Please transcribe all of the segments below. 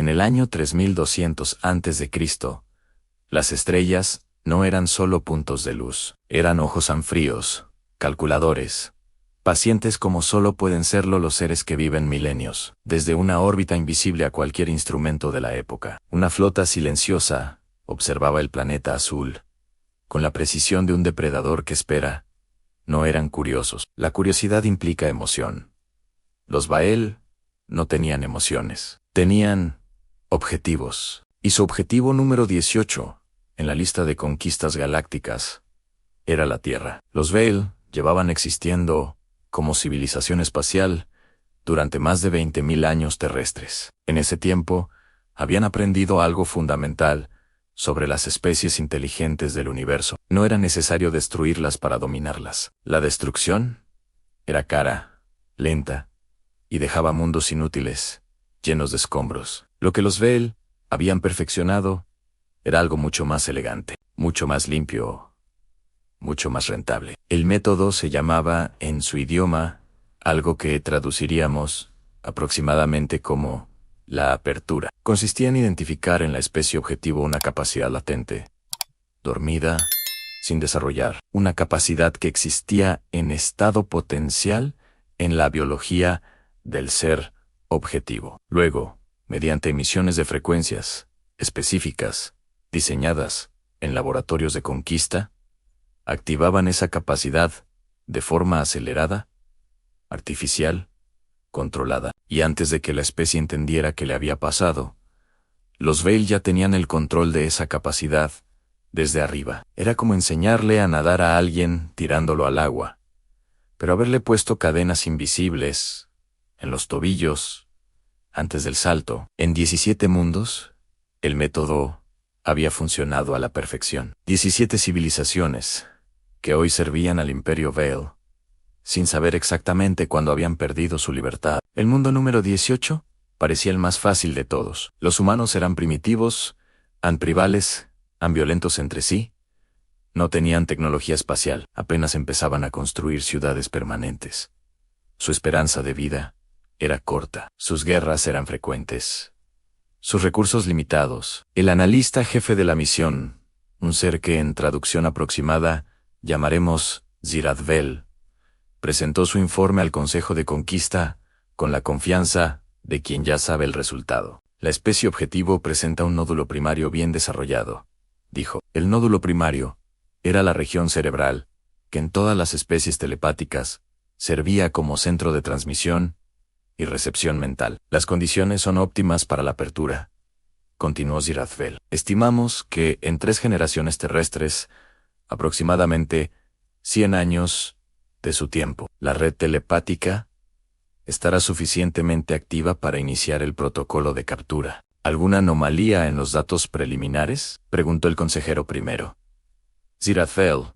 En el año 3200 a.C., las estrellas no eran solo puntos de luz, eran ojos fríos, calculadores, pacientes como solo pueden serlo los seres que viven milenios, desde una órbita invisible a cualquier instrumento de la época. Una flota silenciosa observaba el planeta azul, con la precisión de un depredador que espera. No eran curiosos. La curiosidad implica emoción. Los Bael no tenían emociones, tenían objetivos. Y su objetivo número 18, en la lista de conquistas galácticas, era la Tierra. Los Bael llevaban existiendo como civilización espacial durante más de 20.000 años terrestres. En ese tiempo, habían aprendido algo fundamental sobre las especies inteligentes del universo. No era necesario destruirlas para dominarlas. La destrucción era cara, lenta, y dejaba mundos inútiles, llenos de escombros. Lo que los Bael habían perfeccionado era algo mucho más elegante, mucho más limpio, mucho más rentable. El método se llamaba, en su idioma, algo que traduciríamos aproximadamente como la apertura. Consistía en identificar en la especie objetivo una capacidad latente, dormida, sin desarrollar, una capacidad que existía en estado potencial en la biología del ser objetivo. Luego, mediante emisiones de frecuencias específicas, diseñadas en laboratorios de conquista, activaban esa capacidad de forma acelerada, artificial, controlada. Y antes de que la especie entendiera qué le había pasado, los Bael ya tenían el control de esa capacidad desde arriba. Era como enseñarle a nadar a alguien tirándolo al agua, pero haberle puesto cadenas invisibles en los tobillos antes del salto. En 17 mundos, el método había funcionado a la perfección. 17 civilizaciones que hoy servían al Imperio Bael, sin saber exactamente cuándo habían perdido su libertad. El mundo número 18 parecía el más fácil de todos. Los humanos eran primitivos, tribales, violentos entre sí, no tenían tecnología espacial, apenas empezaban a construir ciudades permanentes. Su esperanza de vida era corta, sus guerras eran frecuentes, sus recursos limitados. El analista jefe de la misión, un ser que en traducción aproximada llamaremos Ziradvel, presentó su informe al Consejo de Conquista con la confianza de quien ya sabe el resultado. La especie objetivo presenta un nódulo primario bien desarrollado, dijo. El nódulo primario era la región cerebral, que en todas las especies telepáticas servía como centro de transmisión y recepción mental. Las condiciones son óptimas para la apertura, continuó Ziradvel. Estimamos que en 3 generaciones terrestres, aproximadamente 100 años de su tiempo, la red telepática estará suficientemente activa para iniciar el protocolo de captura. ¿Alguna anomalía en los datos preliminares?, preguntó el consejero primero. Ziradvel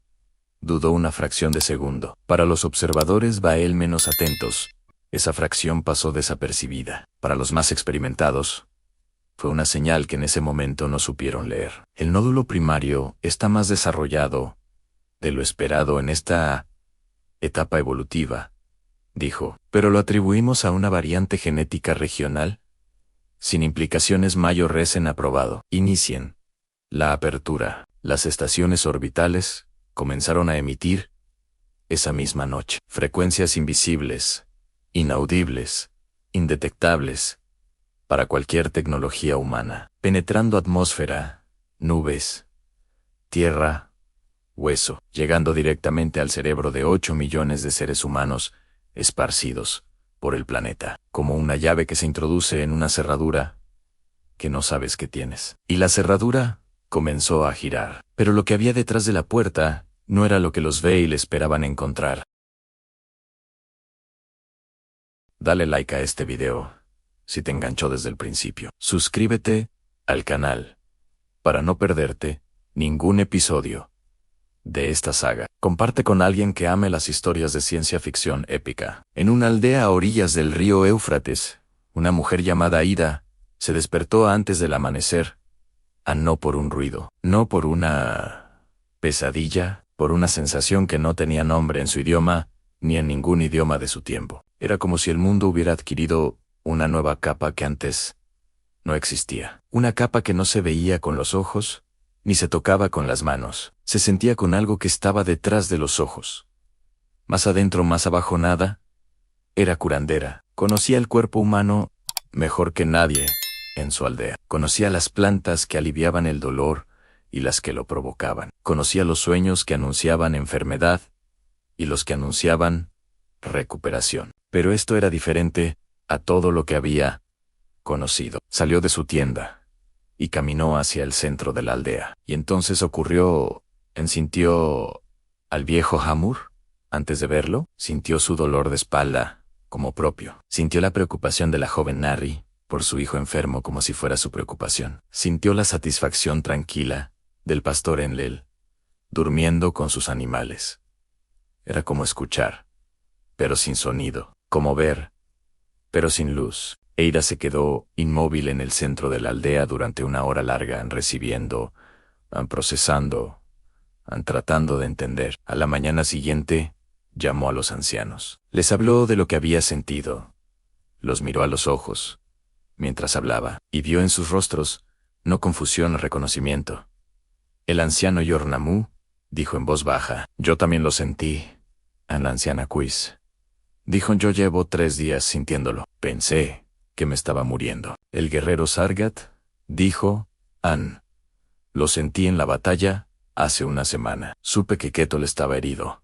dudó una fracción de segundo. Para los observadores Bael menos atentos, esa fracción pasó desapercibida. Para los más experimentados, fue una señal que en ese momento no supieron leer. El nódulo primario está más desarrollado de lo esperado en esta etapa evolutiva, dijo, pero lo atribuimos a una variante genética regional, sin implicaciones mayores en aprobado. Inicien la apertura. Las estaciones orbitales comenzaron a emitir, esa misma noche, frecuencias invisibles, inaudibles, indetectables, para cualquier tecnología humana, penetrando atmósfera, nubes, tierra, hueso, llegando directamente al cerebro de 8 millones de seres humanos esparcidos por el planeta, como una llave que se introduce en una cerradura que no sabes que tienes. Y la cerradura comenzó a girar, pero lo que había detrás de la puerta no era lo que los Bael esperaban encontrar. Dale like a este video si te enganchó desde el principio. Suscríbete al canal para no perderte ningún episodio de esta saga. Comparte con alguien que ame las historias de ciencia ficción épica. En una aldea a orillas del río Éufrates, una mujer llamada Ida se despertó antes del amanecer, no por un ruido, no por una pesadilla, por una sensación que no tenía nombre en su idioma, ni en ningún idioma de su tiempo. Era como si el mundo hubiera adquirido una nueva capa que antes no existía. Una capa que no se veía con los ojos, ni se tocaba con las manos. Se sentía con algo que estaba detrás de los ojos. Más adentro, más abajo, nada. Era curandera. Conocía el cuerpo humano mejor que nadie en su aldea. Conocía las plantas que aliviaban el dolor y las que lo provocaban. Conocía los sueños que anunciaban enfermedad y los que anunciaban recuperación. Pero esto era diferente a todo lo que había conocido. Salió de su tienda y caminó hacia el centro de la aldea. Y entonces sintió al viejo Hamur. Antes de verlo, sintió su dolor de espalda como propio. Sintió la preocupación de la joven Nari por su hijo enfermo como si fuera su preocupación. Sintió la satisfacción tranquila del pastor Enlil, durmiendo con sus animales. Era como escuchar, pero sin sonido, como ver, pero sin luz. Eida se quedó inmóvil en el centro de la aldea durante una hora larga, recibiendo, procesando, tratando de entender. A la mañana siguiente, llamó a los ancianos. Les habló de lo que había sentido. Los miró a los ojos mientras hablaba, y vio en sus rostros no confusión o reconocimiento. El anciano Yornamu dijo en voz baja: «Yo también lo sentí». A la anciana Quiz dijo: «Yo llevo 3 días sintiéndolo. Pensé que me estaba muriendo». El guerrero Sargat dijo: «An, lo sentí en la batalla hace una semana. Supe que Ketol estaba herido.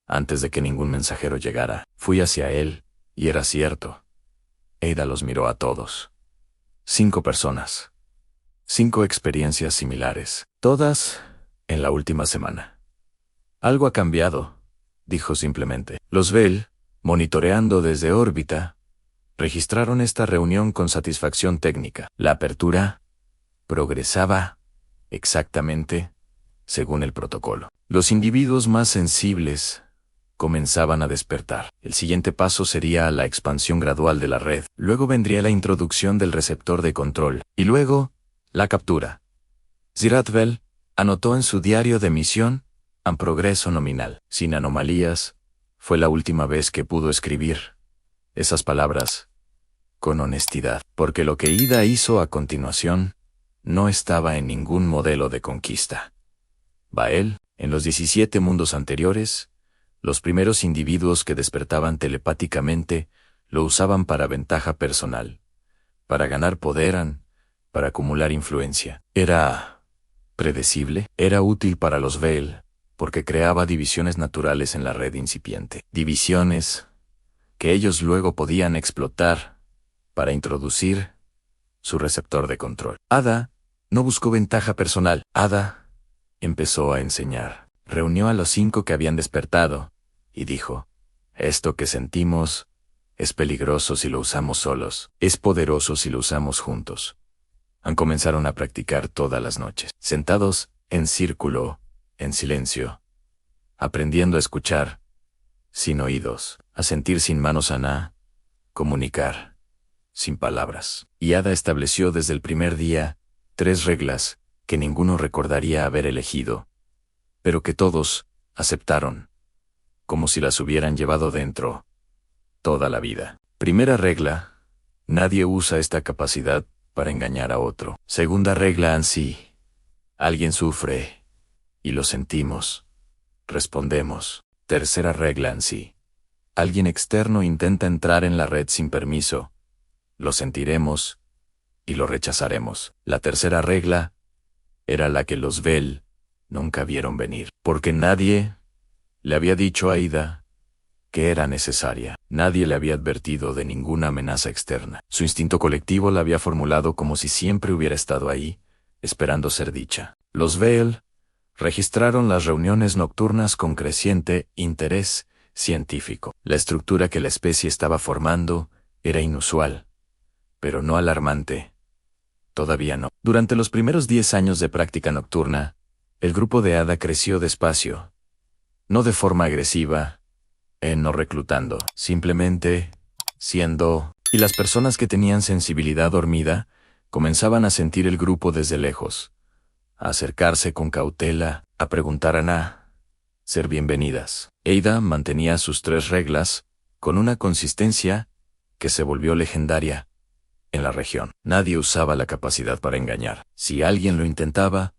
Antes de que ningún mensajero llegara, fui hacia él, y era cierto». Eida los miró a todos. 5 personas. 5 experiencias similares. Todas en la última semana. «Algo ha cambiado», dijo simplemente. Los Vel, monitoreando desde órbita, registraron esta reunión con satisfacción técnica. La apertura progresaba exactamente según el protocolo. Los individuos más sensibles comenzaban a despertar. El siguiente paso sería la expansión gradual de la red. Luego vendría la introducción del receptor de control. Y luego, la captura. Ziratvel anotó en su diario de misión un progreso nominal. Sin anomalías, fue la última vez que pudo escribir esas palabras con honestidad, porque lo que Ida hizo a continuación no estaba en ningún modelo de conquista. Bael, en los 17 mundos anteriores, los primeros individuos que despertaban telepáticamente lo usaban para ventaja personal, para ganar poder, para acumular influencia. Era predecible, era útil para los Vel, porque creaba divisiones naturales en la red incipiente. Divisiones que ellos luego podían explotar para introducir su receptor de control. Ada no buscó ventaja personal. Ada empezó a enseñar. Reunió a los 5 que habían despertado y dijo: «Esto que sentimos es peligroso si lo usamos solos, es poderoso si lo usamos juntos». Comenzaron a practicar todas las noches, sentados en círculo, en silencio, aprendiendo a escuchar sin oídos, a sentir sin manos, a comunicar sin palabras. Y Ada estableció desde el primer día 3 reglas que ninguno recordaría haber elegido, pero que todos aceptaron, como si las hubieran llevado dentro toda la vida. Primera regla: nadie usa esta capacidad para engañar a otro. Segunda regla: si alguien sufre y lo sentimos, respondemos. Tercera regla: si alguien externo intenta entrar en la red sin permiso, lo sentiremos y lo rechazaremos. La tercera regla era la que los Vel nunca vieron venir, porque nadie le había dicho a Ida que era necesaria. Nadie le había advertido de ninguna amenaza externa. Su instinto colectivo la había formulado como si siempre hubiera estado ahí, esperando ser dicha. Los Vel registraron las reuniones nocturnas con creciente interés científico. La estructura que la especie estaba formando era inusual, pero no alarmante. Todavía no. Durante los primeros 10 años de práctica nocturna, el grupo de Ada creció despacio, no de forma agresiva, no reclutando, simplemente siendo, y las personas que tenían sensibilidad dormida comenzaban a sentir el grupo desde lejos, a acercarse con cautela, a preguntar a ser bienvenidas. Eida mantenía sus 3 reglas con una consistencia que se volvió legendaria. en la región. Nadie usaba la capacidad para engañar. Si alguien lo intentaba,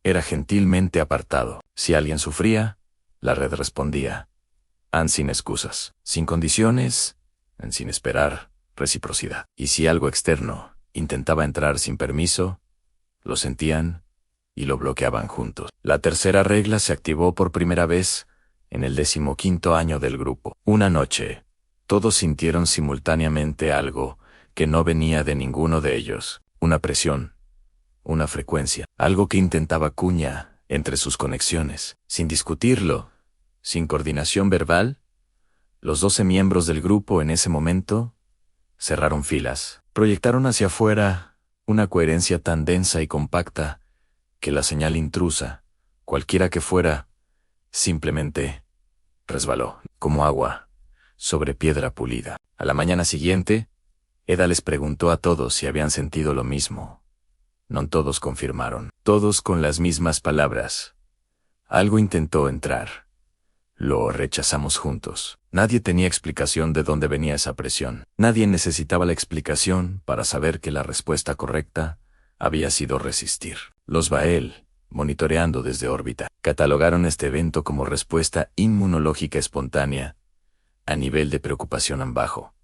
era gentilmente apartado. Si alguien sufría, la red respondía. Sin excusas, sin condiciones, sin esperar reciprocidad. Y si algo externo intentaba entrar sin permiso, lo sentían y lo bloqueaban juntos. La tercera regla se activó por primera vez en el 15º año del grupo. Una noche, todos sintieron simultáneamente algo que no venía de ninguno de ellos. Una presión, una frecuencia, algo que intentaba cuña entre sus conexiones. Sin discutirlo, sin coordinación verbal, los 12 miembros del grupo en ese momento cerraron filas, proyectaron hacia afuera una coherencia tan densa y compacta que la señal intrusa, cualquiera que fuera, simplemente resbaló, como agua, sobre piedra pulida. A la mañana siguiente, Eda les preguntó a todos si habían sentido lo mismo. No todos confirmaron, todos con las mismas palabras. Algo intentó entrar. Lo rechazamos juntos. Nadie tenía explicación de dónde venía esa presión. Nadie necesitaba la explicación para saber que la respuesta correcta había sido resistir. Los Bael, monitoreando desde órbita, catalogaron este evento como respuesta inmunológica espontánea, a nivel de preocupación bajo.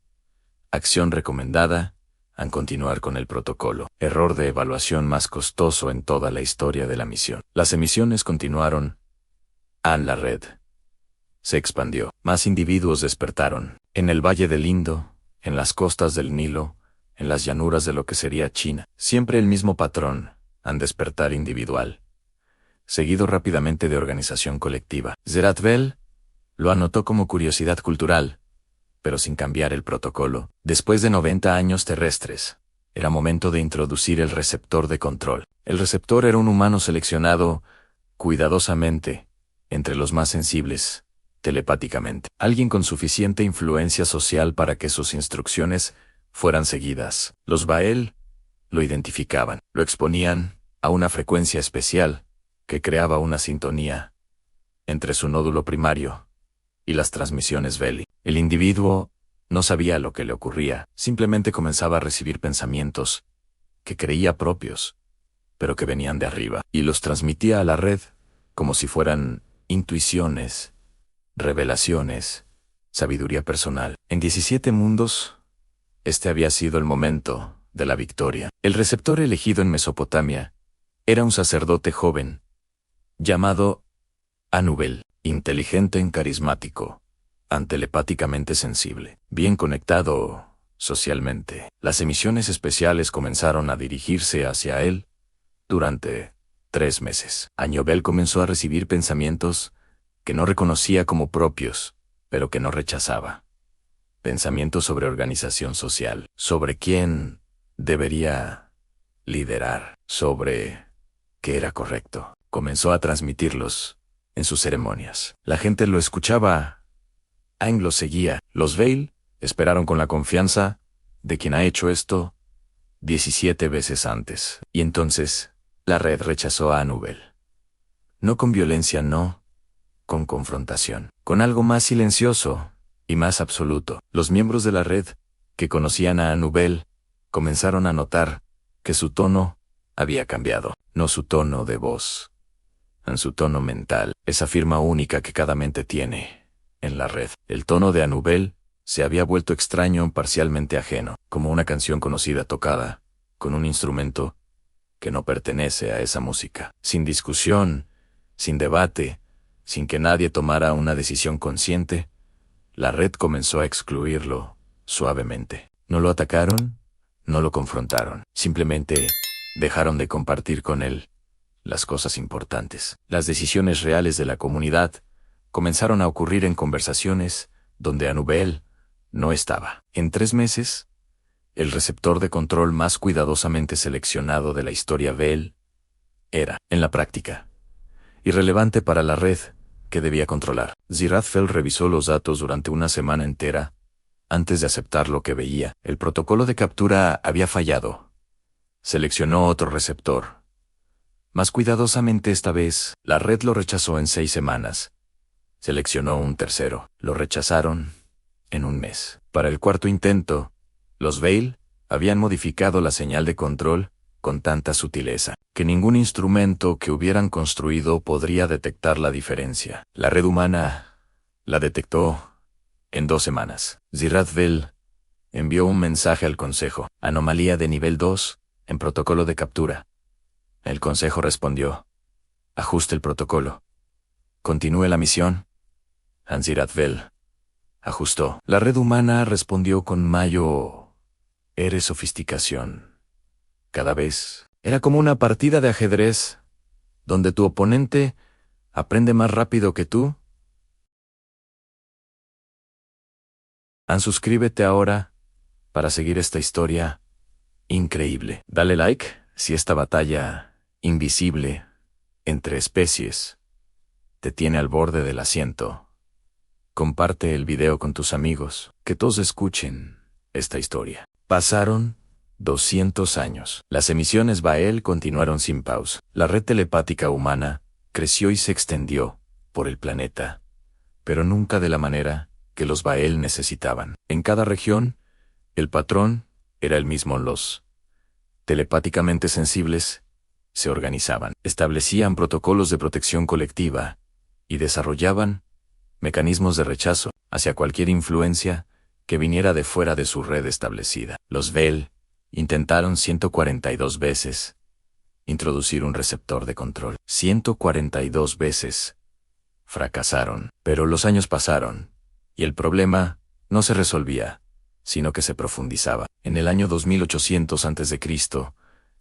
Acción recomendada, a continuar con el protocolo. Error de evaluación más costoso en toda la historia de la misión. Las emisiones continuaron. La red se expandió. Más individuos despertaron. En el Valle del Indo, en las costas del Nilo, en las llanuras de lo que sería China. Siempre el mismo patrón, despertar individual, seguido rápidamente de organización colectiva. Zeratvel lo anotó como curiosidad cultural, pero sin cambiar el protocolo. Después de 90 años terrestres, era momento de introducir el receptor de control. El receptor era un humano seleccionado, cuidadosamente, entre los más sensibles, telepáticamente. Alguien con suficiente influencia social para que sus instrucciones fueran seguidas. Los Bael lo identificaban, lo exponían a una frecuencia especial que creaba una sintonía entre su nódulo primario y las transmisiones Veli. El individuo no sabía lo que le ocurría, simplemente comenzaba a recibir pensamientos que creía propios, pero que venían de arriba, y los transmitía a la red como si fueran intuiciones, revelaciones, sabiduría personal. En 17 mundos, este había sido el momento de la victoria. El receptor elegido en Mesopotamia era un sacerdote joven, llamado Anubel, inteligente y carismático, telepáticamente sensible, bien conectado socialmente. Las emisiones especiales comenzaron a dirigirse hacia él durante 3 meses. Anubel comenzó a recibir pensamientos que no reconocía como propios, pero que no rechazaba. Pensamientos sobre organización social, sobre quién debería liderar, sobre qué era correcto. Comenzó a transmitirlos en sus ceremonias. La gente lo escuchaba, lo seguía. Los Veil esperaron con la confianza de quien ha hecho esto 17 veces antes. Y entonces, la red rechazó a Anubel. No con violencia, no, con confrontación, con algo más silencioso y más absoluto. Los miembros de la red, que conocían a Anubel, comenzaron a notar que su tono había cambiado. No su tono de voz, en su tono mental, esa firma única que cada mente tiene en la red. El tono de Anubel se había vuelto extraño, parcialmente ajeno, como una canción conocida tocada con un instrumento que no pertenece a esa música. Sin discusión, sin debate, sin que nadie tomara una decisión consciente, la red comenzó a excluirlo suavemente. No lo atacaron, no lo confrontaron, simplemente dejaron de compartir con él las cosas importantes. Las decisiones reales de la comunidad comenzaron a ocurrir en conversaciones donde Anubel no estaba. En 3 meses, el receptor de control más cuidadosamente seleccionado de la historia Vel era, en la práctica, irrelevante para la red que debía controlar. Ziratfel revisó los datos durante una semana entera antes de aceptar lo que veía. El protocolo de captura había fallado. Seleccionó otro receptor. Más cuidadosamente esta vez, la red lo rechazó en 6 semanas. Seleccionó un tercero. Lo rechazaron en 1 mes. Para el cuarto intento, los Veil Habían modificado la señal de control con tanta sutileza que ningún instrumento que hubieran construido podría detectar la diferencia. La red humana la detectó en 2 semanas. Zirathvel envió un mensaje al Consejo. Anomalía de nivel 2 en protocolo de captura. El Consejo respondió. Ajuste el protocolo. Continúe la misión. Zirathvel ajustó. La red humana respondió con sofisticación. Cada vez era como una partida de ajedrez, donde tu oponente aprende más rápido que tú. Suscríbete ahora para seguir esta historia increíble. Dale like si esta batalla invisible entre especies te tiene al borde del asiento. Comparte el video con tus amigos, que todos escuchen esta historia. Pasaron 200 años. Las emisiones Bael continuaron sin pausa. La red telepática humana creció y se extendió por el planeta, pero nunca de la manera que los Bael necesitaban. En cada región, el patrón era el mismo. Los telepáticamente sensibles se organizaban, establecían protocolos de protección colectiva y desarrollaban mecanismos de rechazo hacia cualquier influencia que viniera de fuera de su red establecida. Los Vel intentaron 142 veces introducir un receptor de control. 142 veces fracasaron, pero los años pasaron y el problema no se resolvía, sino que se profundizaba. En el año 2800 a.C.,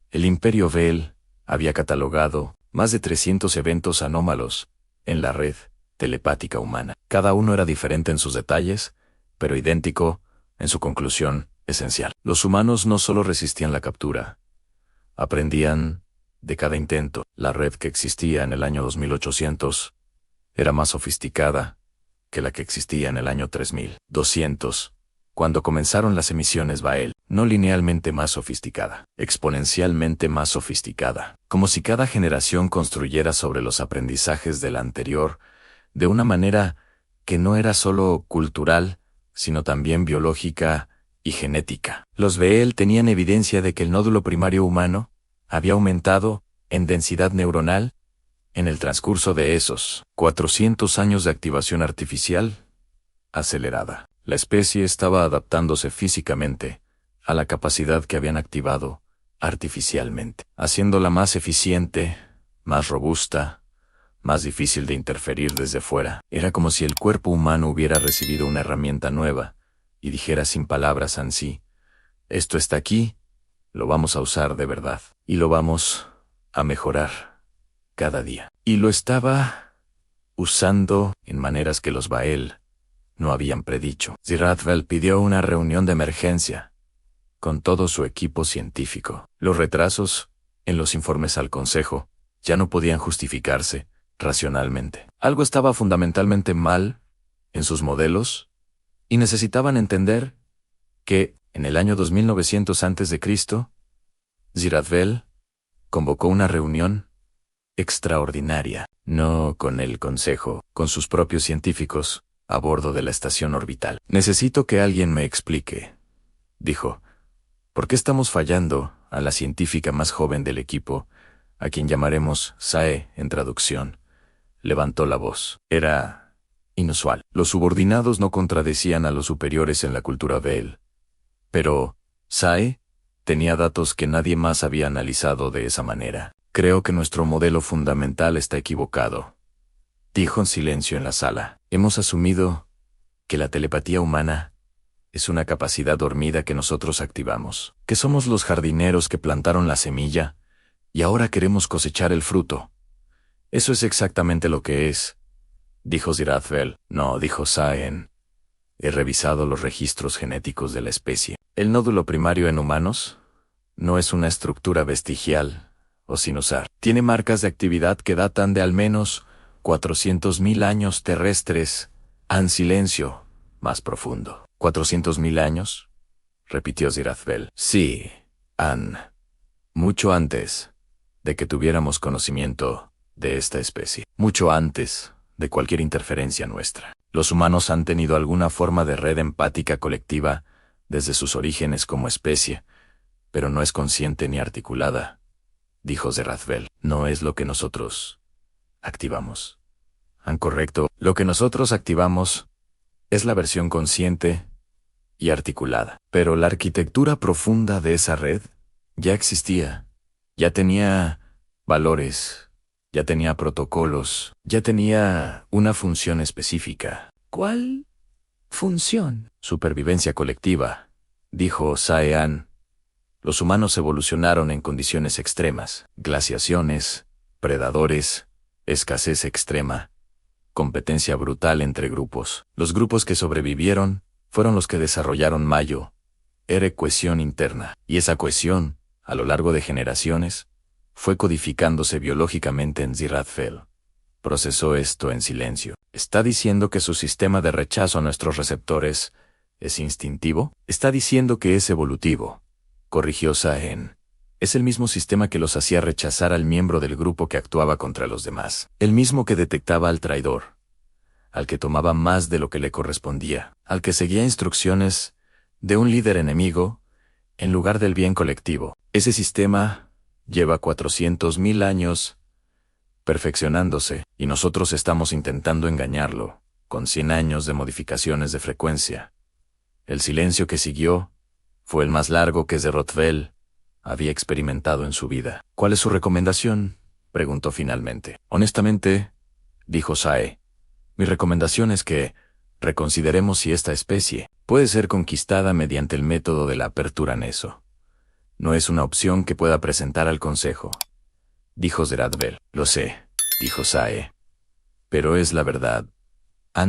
el Imperio Vel había catalogado más de 300 eventos anómalos en la red telepática humana. Cada uno era diferente en sus detalles, pero idéntico en su conclusión esencial. Los humanos no solo resistían la captura, aprendían de cada intento. La red que existía en el año 2800 era más sofisticada que la que existía en el año 3200, cuando comenzaron las emisiones Bael, no linealmente más sofisticada, exponencialmente más sofisticada, como si cada generación construyera sobre los aprendizajes de la anterior, de una manera que no era solo cultural, sino también biológica y genética. Los Bael tenían evidencia de que el nódulo primario humano había aumentado en densidad neuronal en el transcurso de esos 400 años de activación artificial acelerada. La especie estaba adaptándose físicamente a la capacidad que habían activado artificialmente, haciéndola más eficiente, más robusta, más difícil de interferir desde fuera. Era como si el cuerpo humano hubiera recibido una herramienta nueva y dijera sin palabras ansí: esto está aquí, lo vamos a usar de verdad, y lo vamos a mejorar cada día. Y lo estaba usando en maneras que los Bael no habían predicho. Zirathvel pidió una reunión de emergencia con todo su equipo científico. Los retrasos en los informes al Consejo ya no podían justificarse racionalmente. Algo estaba fundamentalmente mal en sus modelos y necesitaban entender que en el año 2900 a.C., Zirathvel convocó una reunión extraordinaria, no con el Consejo, con sus propios científicos, a bordo de la estación orbital. Necesito que alguien me explique, dijo, ¿por qué estamos fallando a la científica más joven del equipo, a quien llamaremos Sae en traducción? Levantó la voz. Era inusual. Los subordinados no contradecían a los superiores en la cultura Bael, pero Sae tenía datos que nadie más había analizado de esa manera. Creo que nuestro modelo fundamental está equivocado, dijo en silencio en la sala. Hemos asumido que la telepatía humana es una capacidad dormida que nosotros activamos, que somos los jardineros que plantaron la semilla y ahora queremos cosechar el fruto. Eso es exactamente lo que es, dijo Zirathvel. No, dijo Saen. He revisado los registros genéticos de la especie. El nódulo primario en humanos no es una estructura vestigial o sin usar. Tiene marcas de actividad que datan de al menos 400.000 años terrestres. En silencio más profundo. ¿400.000 años? Repitió Zirathvel. Sí, mucho antes de que tuviéramos conocimiento de esta especie. Mucho antes de cualquier interferencia nuestra. Los humanos han tenido alguna forma de red empática colectiva desde sus orígenes como especie, Pero no es consciente ni articulada, dijo Zeradvel. No es lo que nosotros activamos. Correcto, lo que nosotros activamos es la versión consciente y articulada. Pero la arquitectura profunda de esa red ya existía. Ya tenía valores, ya tenía protocolos, ya tenía una función específica. ¿Cuál función? Supervivencia colectiva, dijo Sae-An. Los humanos evolucionaron en condiciones extremas, glaciaciones, predadores, escasez extrema, competencia brutal entre grupos. Los grupos que sobrevivieron fueron los que desarrollaron Mayo. Era cohesión interna, y esa cohesión, a lo largo de generaciones, fue codificándose biológicamente en Zeradvel. Procesó esto en silencio. ¿Está diciendo que su sistema de rechazo a nuestros receptores es instintivo? Está diciendo que es evolutivo, corrigió Saen. Es el mismo sistema que los hacía rechazar al miembro del grupo que actuaba contra los demás. El mismo que detectaba al traidor, al que tomaba más de lo que le correspondía, al que seguía instrucciones de un líder enemigo en lugar del bien colectivo. Ese sistema lleva 400.000 años perfeccionándose, y nosotros estamos intentando engañarlo, con 100 años de modificaciones de frecuencia. El silencio que siguió fue el más largo que Zeradvel había experimentado en su vida. ¿Cuál es su recomendación?, preguntó finalmente. Honestamente, dijo Sae, mi recomendación es que reconsideremos si esta especie puede ser conquistada mediante el método de la apertura Neso. No es una opción que pueda presentar al Consejo, dijo Zeradvel. Lo sé, dijo Sae. Pero es la verdad.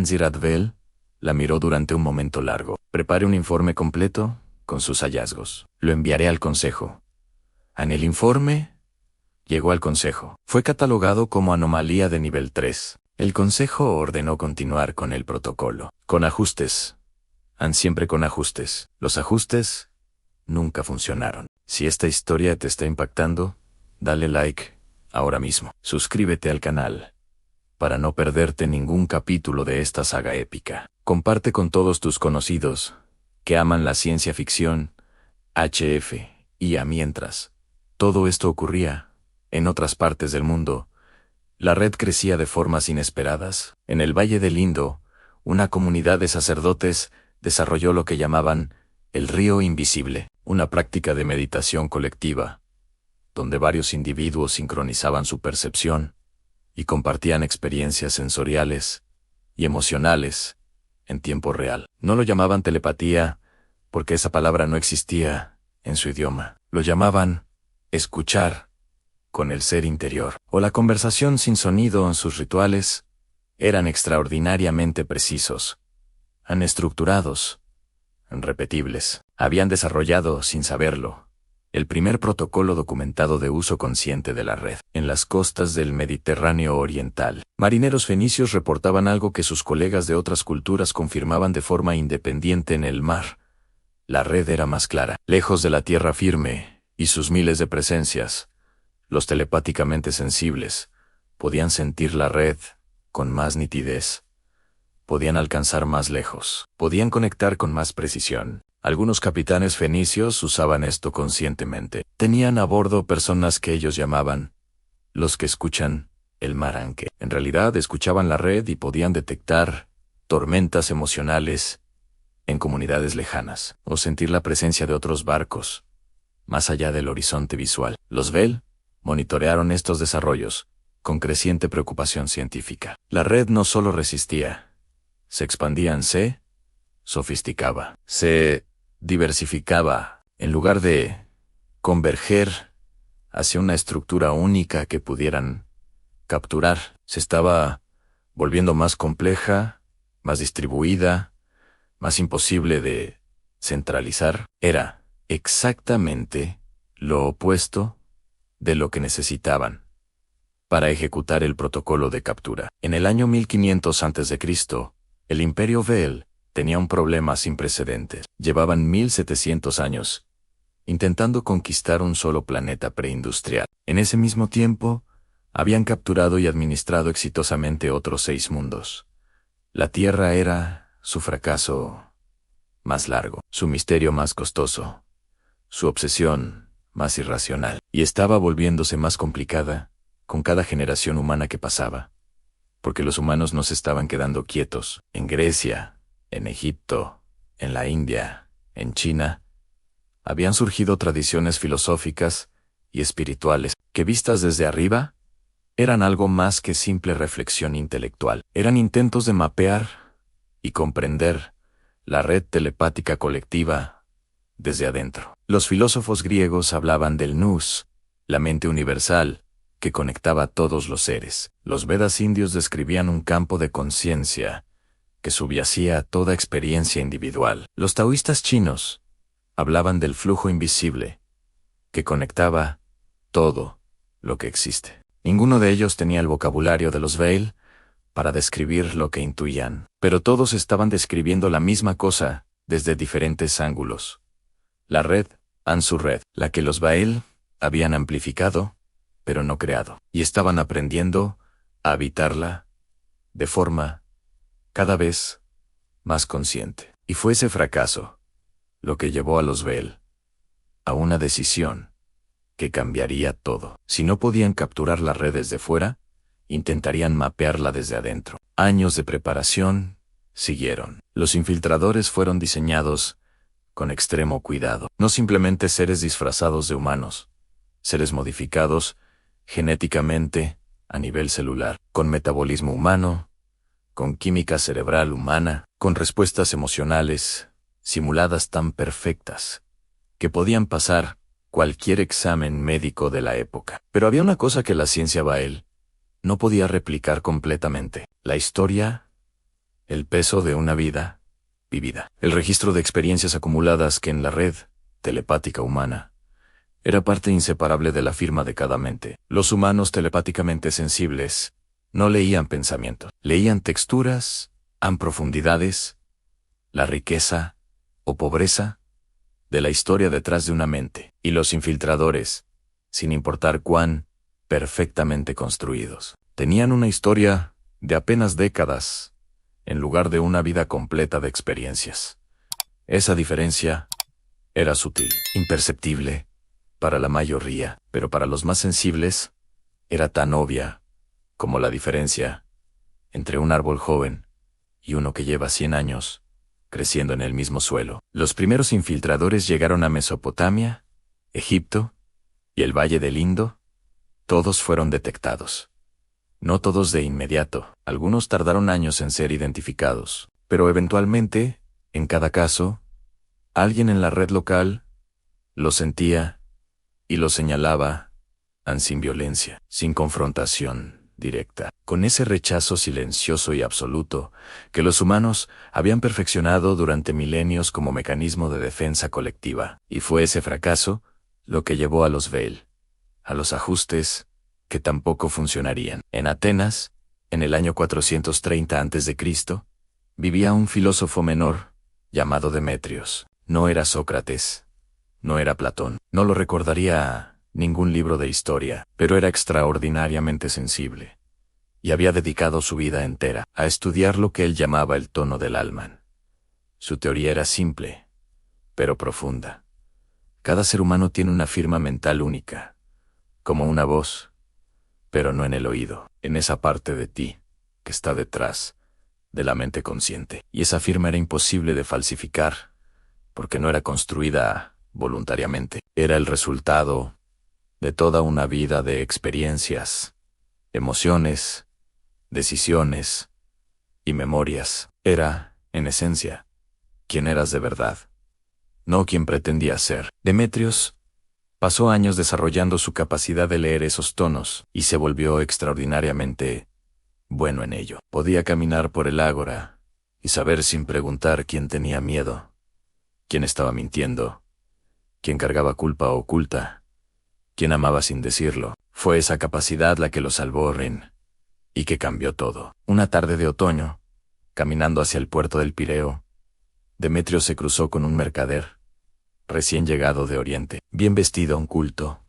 Zeradvel la miró durante un momento largo. Prepare un informe completo con sus hallazgos. Lo enviaré al Consejo. El informe llegó al Consejo. Fue catalogado como anomalía de nivel 3. El Consejo ordenó continuar con el protocolo. Con ajustes. Siempre con ajustes. Los ajustes nunca funcionaron. Si esta historia te está impactando, dale like ahora mismo. Suscríbete al canal para no perderte ningún capítulo de esta saga épica. Comparte con todos tus conocidos que aman la ciencia ficción, HF, y mientras todo esto ocurría en otras partes del mundo, la red crecía de formas inesperadas. En el Valle del Indo, una comunidad de sacerdotes desarrolló lo que llamaban el río invisible, una práctica de meditación colectiva, donde varios individuos sincronizaban su percepción y compartían experiencias sensoriales y emocionales en tiempo real. No lo llamaban telepatía, porque esa palabra no existía en su idioma. Lo llamaban escuchar con el ser interior, o la conversación sin sonido. En sus rituales eran extraordinariamente precisos, estructurados, repetibles. Habían desarrollado, sin saberlo, el primer protocolo documentado de uso consciente de la red. En las costas del Mediterráneo Oriental, marineros fenicios reportaban algo que sus colegas de otras culturas confirmaban de forma independiente en el mar. La red era más clara. Lejos de la tierra firme y sus miles de presencias, los telepáticamente sensibles podían sentir la red con más nitidez. Podían alcanzar más lejos. Podían conectar con más precisión. Algunos capitanes fenicios usaban esto conscientemente. Tenían a bordo personas que ellos llamaban los que escuchan el mar, aunque en realidad escuchaban la red y podían detectar tormentas emocionales en comunidades lejanas, o sentir la presencia de otros barcos más allá del horizonte visual. Los Vel monitorearon estos desarrollos con creciente preocupación científica. La red no solo resistía, se expandía, se sofisticaba, se diversificaba. En lugar de converger hacia una estructura única que pudieran capturar, se estaba volviendo más compleja, más distribuida, más imposible de centralizar. Era exactamente lo opuesto de lo que necesitaban para ejecutar el protocolo de captura. En el año 1500 a.C., el Imperio Vel tenía un problema sin precedentes. Llevaban 1700 años intentando conquistar un solo planeta preindustrial. En ese mismo tiempo, habían capturado y administrado exitosamente otros 6 mundos. La Tierra era su fracaso más largo, su misterio más costoso, su obsesión más irracional, y estaba volviéndose más complicada con cada generación humana que pasaba, porque los humanos no se estaban quedando quietos. En Grecia, en Egipto, en la India, en China, habían surgido tradiciones filosóficas y espirituales que, vistas desde arriba, eran algo más que simple reflexión intelectual. Eran intentos de mapear y comprender la red telepática colectiva desde adentro. Los filósofos griegos hablaban del nous, la mente universal, que conectaba a todos los seres. Los Vedas indios describían un campo de conciencia que subyacía a toda experiencia individual. Los taoístas chinos hablaban del flujo invisible, que conectaba todo lo que existe. Ninguno de ellos tenía el vocabulario de los Veil para describir lo que intuían, pero todos estaban describiendo la misma cosa desde diferentes ángulos. La red, Ansu-red, la que los Veil habían amplificado, pero no creado, y estaban aprendiendo a habitarla de forma cada vez más consciente. Y fue ese fracaso lo que llevó a los Veil a una decisión que cambiaría todo. Si no podían capturar la red desde fuera, intentarían mapearla desde adentro. Años de preparación siguieron. Los infiltradores fueron diseñados con extremo cuidado. No simplemente seres disfrazados de humanos, seres modificados genéticamente a nivel celular, con metabolismo humano, con química cerebral humana, con respuestas emocionales simuladas tan perfectas que podían pasar cualquier examen médico de la época. Pero había una cosa que la ciencia Bael no podía replicar completamente: la historia, el peso de una vida vivida, el registro de experiencias acumuladas que en la red telepática humana era parte inseparable de la firma de cada mente. Los humanos telepáticamente sensibles no leían pensamientos, leían texturas, profundidades, la riqueza o pobreza de la historia detrás de una mente. Y los infiltradores, sin importar cuán perfectamente construidos, tenían una historia de apenas décadas en lugar de una vida completa de experiencias. Esa diferencia era sutil, imperceptible para la mayoría, pero para los más sensibles era tan obvia como la diferencia entre un árbol joven y uno que lleva 100 años creciendo en el mismo suelo. Los primeros infiltradores llegaron a Mesopotamia, Egipto y el Valle del Indo. Todos fueron detectados. No todos de inmediato. Algunos tardaron años en ser identificados. Pero eventualmente, en cada caso, alguien en la red local lo sentía y lo señalaba, sin violencia, sin confrontación directa, con ese rechazo silencioso y absoluto que los humanos habían perfeccionado durante milenios como mecanismo de defensa colectiva. Y fue ese fracaso lo que llevó a los Veil a los ajustes que tampoco funcionarían. En Atenas, en el año 430 a.C., vivía un filósofo menor llamado Demetrios. No era Sócrates, no era Platón, no lo recordaría ningún libro de historia, pero era extraordinariamente sensible, y había dedicado su vida entera a estudiar lo que él llamaba el tono del alma. Su teoría era simple, pero profunda. Cada ser humano tiene una firma mental única, como una voz, pero no en el oído, en esa parte de ti que está detrás de la mente consciente. Y esa firma era imposible de falsificar, porque no era construida voluntariamente. Era el resultado de toda una vida de experiencias, emociones, decisiones y memorias. Era, en esencia, quien eras de verdad, no quien pretendías ser. Demetrios pasó años desarrollando su capacidad de leer esos tonos y se volvió extraordinariamente bueno en ello. Podía caminar por el ágora y saber sin preguntar quién tenía miedo, quién estaba mintiendo, quién cargaba culpa oculta, quién amaba sin decirlo. Fue esa capacidad la que lo salvó Rin, y que cambió todo. Una tarde de otoño, caminando hacia el puerto del Pireo, Demetrios se cruzó con un mercader, recién llegado de Oriente, bien vestido, un culto.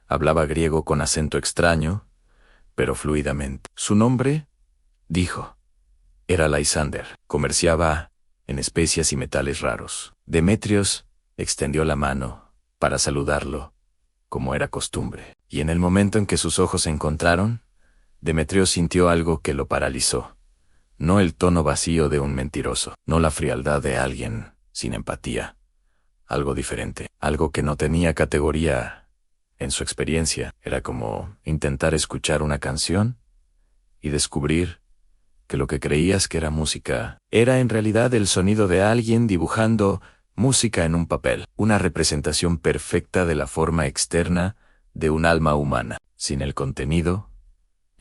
Hablaba griego con acento extraño, pero fluidamente. Su nombre, dijo, era Lysander. Comerciaba en especias y metales raros. Demetrios extendió la mano, para saludarlo, como era costumbre. Y en el momento en que sus ojos se encontraron, Demetrios sintió algo que lo paralizó. No el tono vacío de un mentiroso, no la frialdad de alguien sin empatía. Algo diferente, algo que no tenía categoría en su experiencia. Era como intentar escuchar una canción y descubrir que lo que creías que era música era en realidad el sonido de alguien dibujando música en un papel, una representación perfecta de la forma externa de un alma humana, sin el contenido,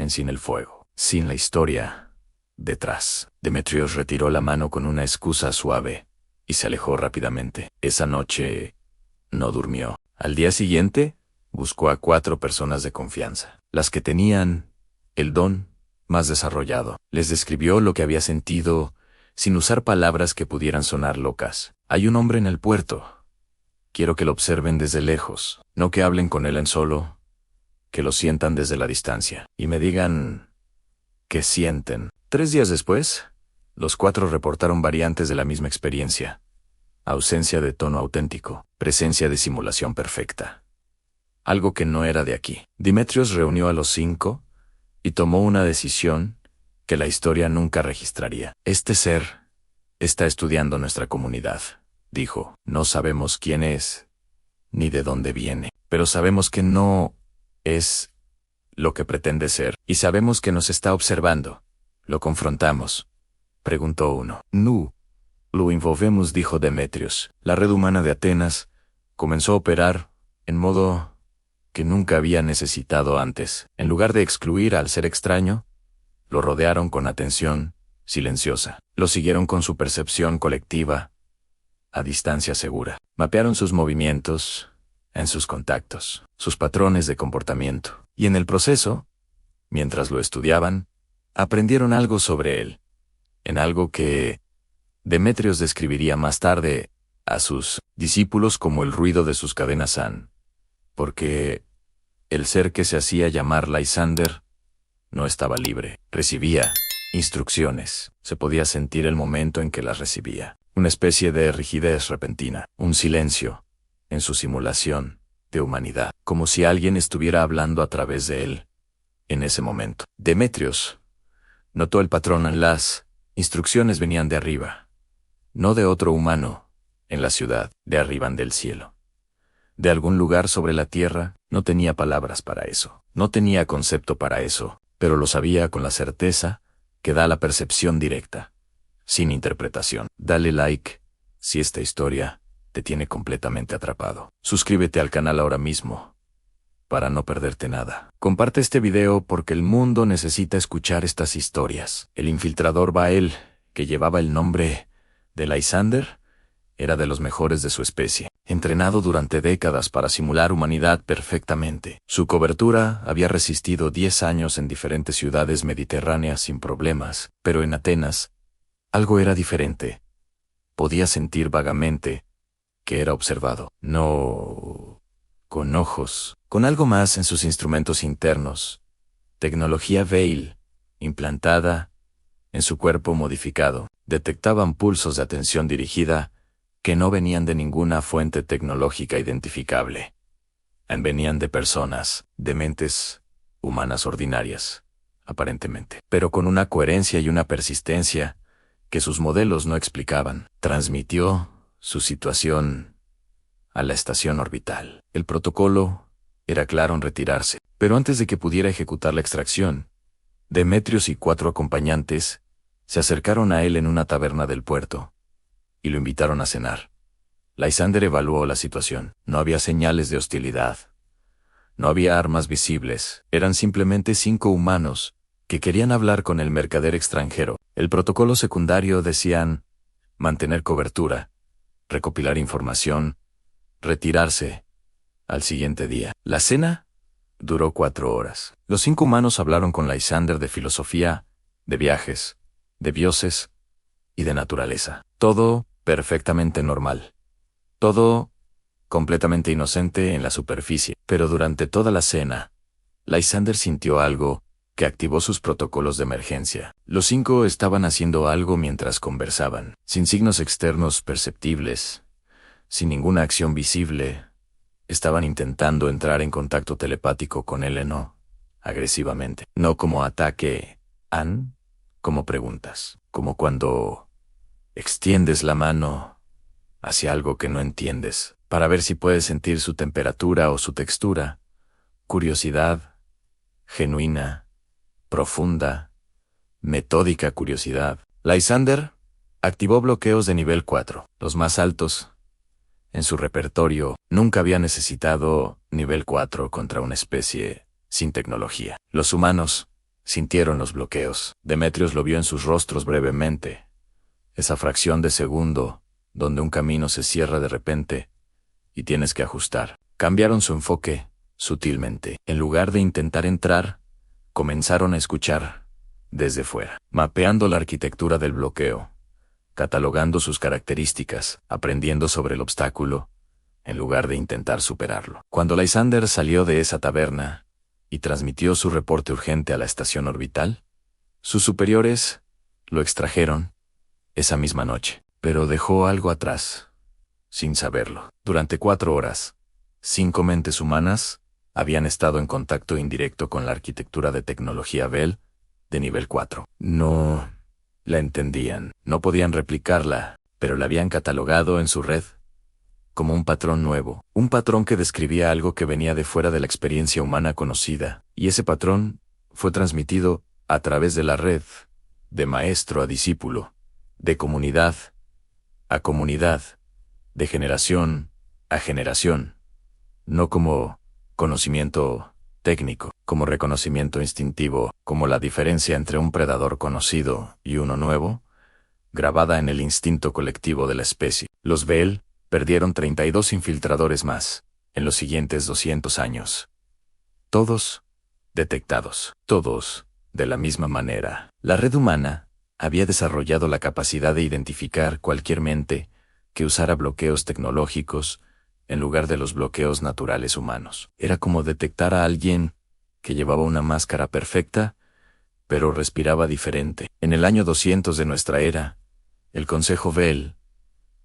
sin el fuego, sin la historia detrás. Demetrios retiró la mano con una excusa suave y se alejó rápidamente. Esa noche no durmió. Al día siguiente, buscó a 4 personas de confianza, las que tenían el don más desarrollado. Les describió lo que había sentido sin usar palabras que pudieran sonar locas. Hay un hombre en el puerto. Quiero que lo observen desde lejos, no que hablen con él en solo, que lo sientan desde la distancia y me digan qué sienten. 3 días después, los 4 reportaron variantes de la misma experiencia. Ausencia de tono auténtico, presencia de simulación perfecta. Algo que no era de aquí. Demetrios reunió a los 5 y tomó una decisión que la historia nunca registraría. Este ser está estudiando nuestra comunidad, dijo. No sabemos quién es, ni de dónde viene, pero sabemos que no es lo que pretende ser, y sabemos que nos está observando. ¿Lo confrontamos?, preguntó uno. No, lo envolvemos, dijo Demetrios. La red humana de Atenas comenzó a operar en modo que nunca había necesitado antes. En lugar de excluir al ser extraño, lo rodearon con atención silenciosa. Lo siguieron con su percepción colectiva, a distancia segura. Mapearon sus movimientos, en sus contactos, sus patrones de comportamiento. Y en el proceso, mientras lo estudiaban, aprendieron algo sobre él, en algo que Demetrios describiría más tarde a sus discípulos como el ruido de sus cadenas SAN. Porque el ser que se hacía llamar Lysander no estaba libre. Recibía instrucciones. Se podía sentir el momento en que las recibía. Una especie de rigidez repentina, un silencio en su simulación de humanidad, como si alguien estuviera hablando a través de él en ese momento. Demetrios notó el patrón. Las instrucciones venían de arriba, no de otro humano en la ciudad, de arriba del cielo. De algún lugar sobre la tierra. No tenía palabras para eso, no tenía concepto para eso, pero lo sabía con la certeza que da la percepción directa, sin interpretación. Dale like si esta historia te tiene completamente atrapado. Suscríbete al canal ahora mismo para no perderte nada. Comparte este video porque el mundo necesita escuchar estas historias. El infiltrador Bael, que llevaba el nombre de Lysander, era de los mejores de su especie, entrenado durante décadas para simular humanidad perfectamente. Su cobertura había resistido 10 años en diferentes ciudades mediterráneas sin problemas, pero en Atenas, algo era diferente. Podía sentir vagamente que era observado. No con ojos, con algo más en sus instrumentos internos. Tecnología Veil, implantada en su cuerpo modificado. Detectaban pulsos de atención dirigida que no venían de ninguna fuente tecnológica identificable. Venían de personas, de mentes humanas ordinarias, aparentemente, pero con una coherencia y una persistencia que sus modelos no explicaban. Transmitió su situación a la estación orbital. El protocolo era claro en retirarse, pero antes de que pudiera ejecutar la extracción, Demetrios y 4 acompañantes se acercaron a él en una taberna del puerto y lo invitaron a cenar. Lysander evaluó la situación. No había señales de hostilidad. No había armas visibles. Eran simplemente 5 humanos que querían hablar con el mercader extranjero. El protocolo secundario decían mantener cobertura, recopilar información, retirarse al siguiente día. La cena duró 4 horas. Los 5 humanos hablaron con Lysander de filosofía, de viajes, de dioses y de naturaleza. Todo perfectamente normal. Todo completamente inocente en la superficie. Pero durante toda la cena, Lysander sintió algo que activó sus protocolos de emergencia. Los 5 estaban haciendo algo mientras conversaban, sin signos externos perceptibles, sin ninguna acción visible, Estaban intentando entrar en contacto telepático con él, no agresivamente, no como ataque, como preguntas, como cuando extiendes la mano hacia algo que no entiendes, para ver si puedes sentir su temperatura o su textura. Curiosidad, genuina, profunda, metódica curiosidad. Lysander activó bloqueos de nivel 4, los más altos. En su repertorio, nunca había necesitado nivel 4 contra una especie sin tecnología. Los humanos sintieron los bloqueos. Demetrios lo vio en sus rostros brevemente. Esa fracción de segundo, donde un camino se cierra de repente y tienes que ajustar. Cambiaron su enfoque sutilmente. En lugar de intentar entrar, comenzaron a escuchar desde fuera, mapeando la arquitectura del bloqueo, catalogando sus características, aprendiendo sobre el obstáculo, en lugar de intentar superarlo. Cuando Lysander salió de esa taberna y transmitió su reporte urgente a la estación orbital, sus superiores lo extrajeron esa misma noche, pero dejó algo atrás, sin saberlo. Durante 4 horas, 5 mentes humanas habían estado en contacto indirecto con la arquitectura de tecnología Bell de nivel 4. No la entendían, no podían replicarla, pero la habían catalogado en su red como un patrón nuevo, un patrón que describía algo que venía de fuera de la experiencia humana conocida, y ese patrón fue transmitido a través de la red, de maestro a discípulo, de comunidad a comunidad, de generación a generación, no como conocimiento técnico, como reconocimiento instintivo, como la diferencia entre un predador conocido y uno nuevo, grabada en el instinto colectivo de la especie. Los Bell perdieron 32 infiltradores más en los siguientes 200 años. Todos detectados, todos de la misma manera. La red humana había desarrollado la capacidad de identificar cualquier mente que usara bloqueos tecnológicos en lugar de los bloqueos naturales humanos. Era como detectar a alguien que llevaba una máscara perfecta, pero respiraba diferente. En el año 200 de nuestra era, el Consejo Bell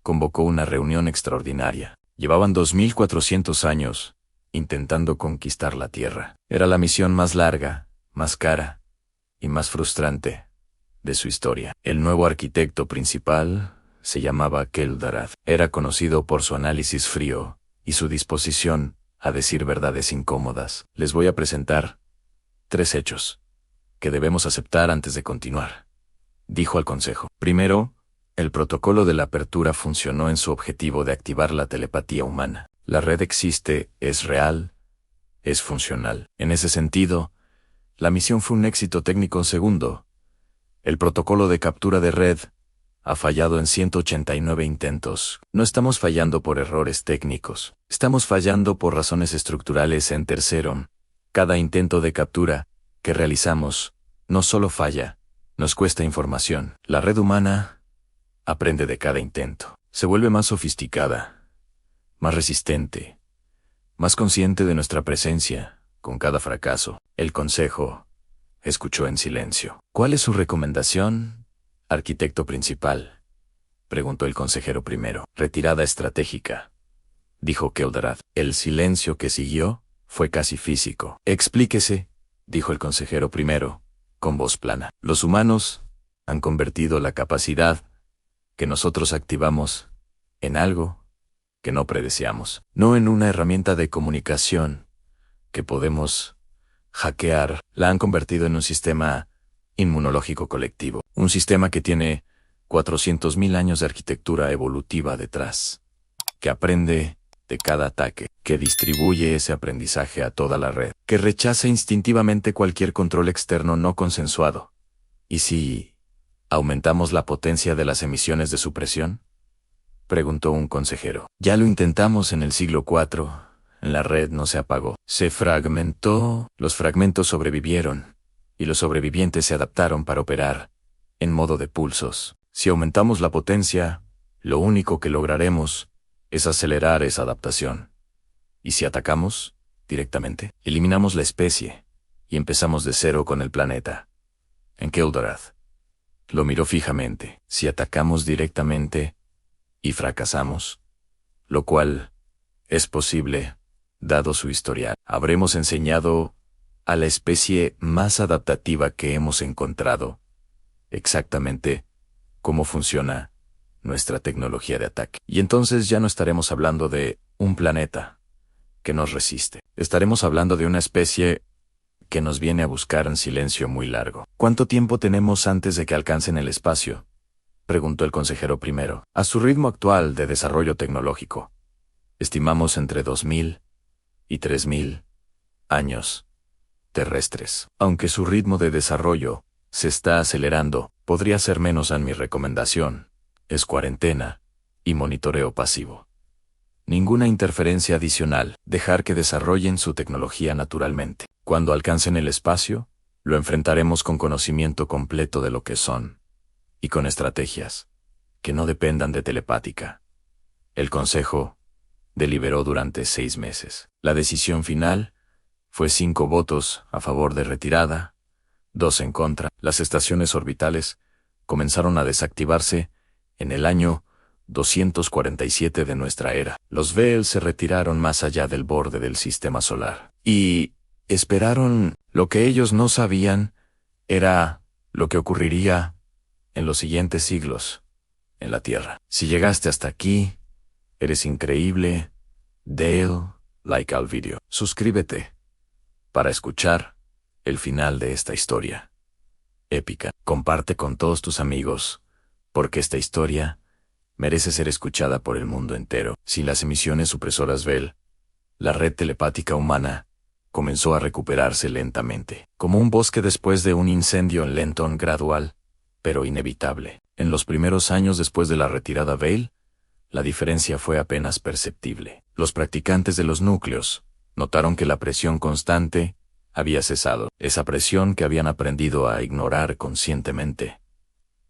convocó una reunión extraordinaria. Llevaban 2400 años intentando conquistar la Tierra. Era la misión más larga, más cara y más frustrante de su historia. El nuevo arquitecto principal se llamaba Kel'Dath. Era conocido por su análisis frío y su disposición a decir verdades incómodas. Les voy a presentar 3 hechos que debemos aceptar antes de continuar, dijo al consejo. Primero, el protocolo de la apertura funcionó en su objetivo de activar la telepatía humana. La red existe, es real, es funcional. En ese sentido, la misión fue un éxito técnico. Segundo, el protocolo de captura de red ha fallado en 189 intentos. No estamos fallando por errores técnicos. Estamos fallando por razones estructurales. En tercero, cada intento de captura que realizamos no solo falla, nos cuesta información. La red humana aprende de cada intento. Se vuelve más sofisticada, más resistente, más consciente de nuestra presencia con cada fracaso. El consejo escuchó en silencio. ¿Cuál es su recomendación, arquitecto principal?, preguntó el consejero primero. Retirada estratégica, dijo Kel'Dath. El silencio que siguió fue casi físico. Explíquese, dijo el consejero primero, con voz plana. Los humanos han convertido la capacidad que nosotros activamos en algo que no predeciamos, no en una herramienta de comunicación que podemos hackear. La han convertido en un sistema inmunológico colectivo, un sistema que tiene 400.000 años de arquitectura evolutiva detrás, que aprende de cada ataque, que distribuye ese aprendizaje a toda la red, que rechaza instintivamente cualquier control externo no consensuado. ¿Y si aumentamos la potencia de las emisiones de supresión?, preguntó un consejero. Ya lo intentamos en el siglo IV. La red no se apagó. Se fragmentó. Los fragmentos sobrevivieron, y los sobrevivientes se adaptaron para operar en modo de pulsos. Si aumentamos la potencia, lo único que lograremos es acelerar esa adaptación. Y si atacamos directamente, eliminamos la especie y empezamos de cero con el planeta. En Kel'Dath lo miró fijamente. Si atacamos directamente y fracasamos, lo cual es posible, Dado su historial, habremos enseñado a la especie más adaptativa que hemos encontrado exactamente cómo funciona nuestra tecnología de ataque. Y entonces ya no estaremos hablando de un planeta que nos resiste. Estaremos hablando de una especie que nos viene a buscar en silencio muy largo. ¿Cuánto tiempo tenemos antes de que alcancen el espacio?, preguntó el consejero primero. A su ritmo actual de desarrollo tecnológico, estimamos entre 2000 y 3000 años terrestres. Aunque su ritmo de desarrollo se está acelerando, podría ser menos. Mi recomendación es cuarentena y monitoreo pasivo. Ninguna interferencia adicional, dejar que desarrollen su tecnología naturalmente. Cuando alcancen el espacio, lo enfrentaremos con conocimiento completo de lo que son, y con estrategias que no dependan de telepática. El Consejo deliberó durante 6 meses. La decisión final fue 5 votos a favor de retirada, 2 en contra. Las estaciones orbitales comenzaron a desactivarse en el año 247 de nuestra era. Los Veel se retiraron más allá del borde del sistema solar y esperaron. Lo que ellos no sabían era lo que ocurriría en los siguientes siglos en la Tierra. Si llegaste hasta aquí, eres increíble. Dale like al video. Suscríbete para escuchar el final de esta historia épica. Comparte con todos tus amigos, porque esta historia merece ser escuchada por el mundo entero. Sin las emisiones supresoras Bell, la red telepática humana comenzó a recuperarse lentamente, como un bosque después de un incendio lento, gradual, pero inevitable. En los primeros años después de la retirada Bell, la diferencia fue apenas perceptible. Los practicantes de los núcleos notaron que la presión constante había cesado, esa presión que habían aprendido a ignorar conscientemente,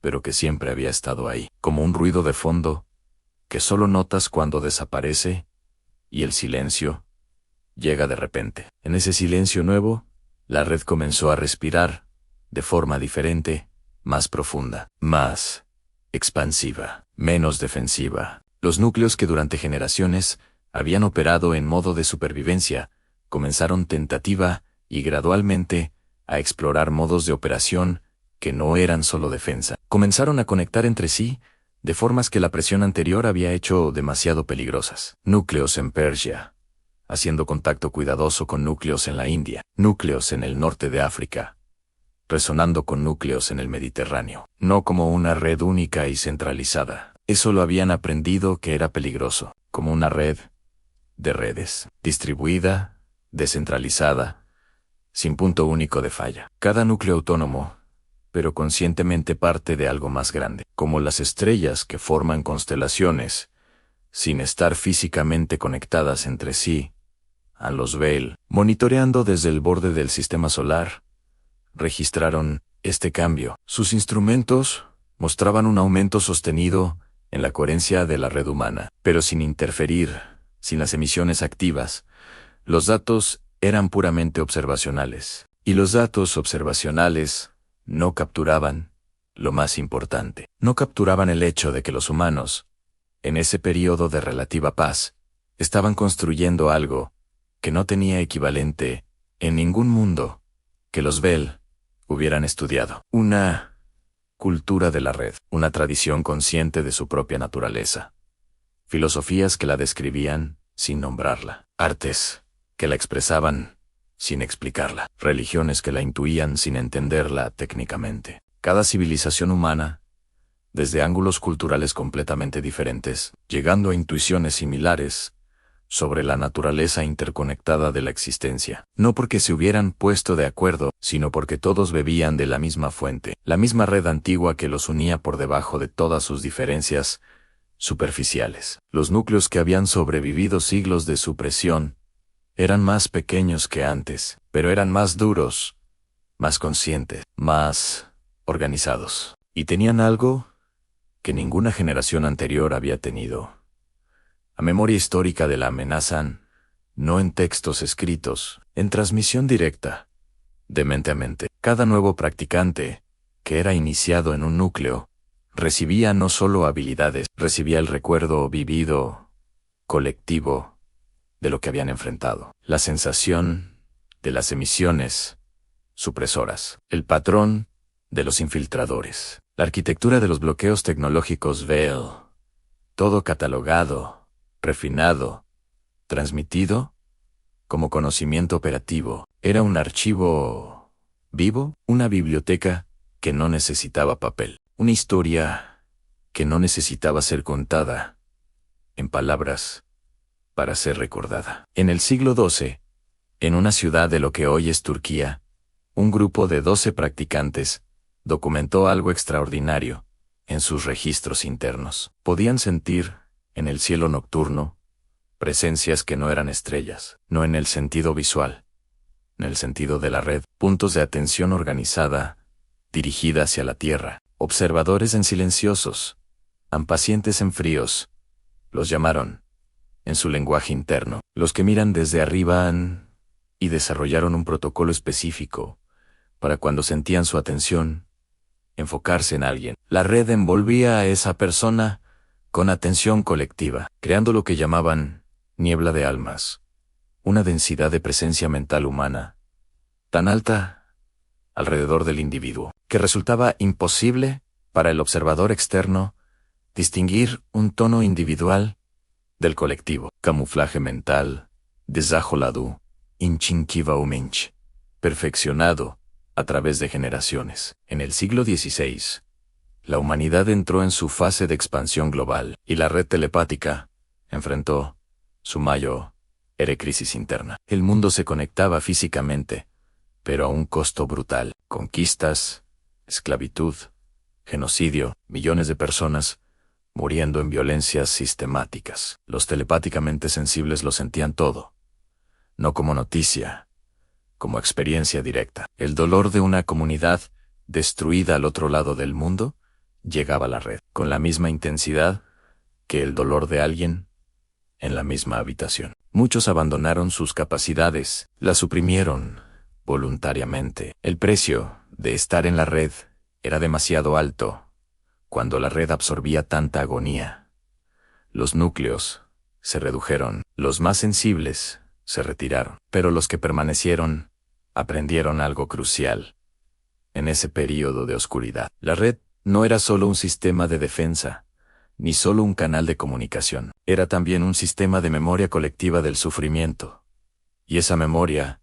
pero que siempre había estado ahí, como un ruido de fondo que solo notas cuando desaparece y el silencio llega de repente. En ese silencio nuevo, la red comenzó a respirar de forma diferente, más profunda, más expansiva, menos defensiva. Los núcleos que durante generaciones habían operado en modo de supervivencia comenzaron tentativa y gradualmente a explorar modos de operación que no eran solo defensa. Comenzaron a conectar entre sí de formas que la presión anterior había hecho demasiado peligrosas. Núcleos en Persia, haciendo contacto cuidadoso con núcleos en la India, núcleos en el norte de África, resonando con núcleos en el Mediterráneo, no como una red única y centralizada. Eso lo habían aprendido que era peligroso, como una red de redes, distribuida, descentralizada, sin punto único de falla. Cada núcleo autónomo, pero conscientemente parte de algo más grande, como las estrellas que forman constelaciones, sin estar físicamente conectadas entre sí. A los Bell, monitoreando desde el borde del sistema solar, registraron este cambio. Sus instrumentos mostraban un aumento sostenido en la coherencia de la red humana, pero sin interferir, sin las emisiones activas. Los datos eran puramente observacionales, y los datos observacionales no capturaban lo más importante. No capturaban el hecho de que los humanos, en ese período de relativa paz, estaban construyendo algo que no tenía equivalente en ningún mundo que los Bell hubieran estudiado. Una cultura de la red, una tradición consciente de su propia naturaleza. Filosofías que la describían sin nombrarla. Artes que la expresaban sin explicarla. Religiones que la intuían sin entenderla técnicamente. Cada civilización humana, desde ángulos culturales completamente diferentes, llegando a intuiciones similares sobre la naturaleza interconectada de la existencia. No porque se hubieran puesto de acuerdo, sino porque todos bebían de la misma fuente, la misma red antigua que los unía por debajo de todas sus diferencias superficiales. Los núcleos que habían sobrevivido siglos de supresión eran más pequeños que antes, pero eran más duros, más conscientes, más organizados. Y tenían algo que ninguna generación anterior había tenido. La memoria histórica de la amenaza, no en textos escritos, en transmisión directa, de mente a mente. Cada nuevo practicante, que era iniciado en un núcleo, recibía no solo habilidades, recibía el recuerdo vivido, colectivo, de lo que habían enfrentado. La sensación de las emisiones supresoras. El patrón de los infiltradores. La arquitectura de los bloqueos tecnológicos Veil. Todo catalogado, refinado, transmitido como conocimiento operativo. Era un archivo vivo, una biblioteca que no necesitaba papel, una historia que no necesitaba ser contada en palabras para ser recordada. En el siglo XII, en una ciudad de lo que hoy es Turquía, un grupo de 12 practicantes documentó algo extraordinario en sus registros internos. Podían sentir, en el cielo nocturno, presencias que no eran estrellas, no en el sentido visual, en el sentido de la red, puntos de atención organizada, dirigida hacia la tierra, observadores en silenciosos, impacientes en fríos, los llamaron, en su lenguaje interno, los que miran desde arriba y desarrollaron un protocolo específico para cuando sentían su atención enfocarse en alguien. La red envolvía a esa persona con atención colectiva, creando lo que llamaban niebla de almas, una densidad de presencia mental humana tan alta alrededor del individuo, que resultaba imposible para el observador externo distinguir un tono individual del colectivo. Camuflaje mental, desajolado, inchinquivamente, perfeccionado a través de generaciones. En el siglo XVI, la humanidad entró en su fase de expansión global y la red telepática enfrentó su mayor crisis interna. El mundo se conectaba físicamente, pero a un costo brutal. Conquistas, esclavitud, genocidio, millones de personas muriendo en violencias sistemáticas. Los telepáticamente sensibles lo sentían todo, no como noticia, como experiencia directa. El dolor de una comunidad destruida al otro lado del mundo llegaba a la red, con la misma intensidad que el dolor de alguien en la misma habitación. Muchos abandonaron sus capacidades, las suprimieron voluntariamente. El precio de estar en la red era demasiado alto. Cuando la red absorbía tanta agonía, los núcleos se redujeron, los más sensibles se retiraron, pero los que permanecieron aprendieron algo crucial. En ese período de oscuridad, la red no era solo un sistema de defensa, ni solo un canal de comunicación, era también un sistema de memoria colectiva del sufrimiento. Y esa memoria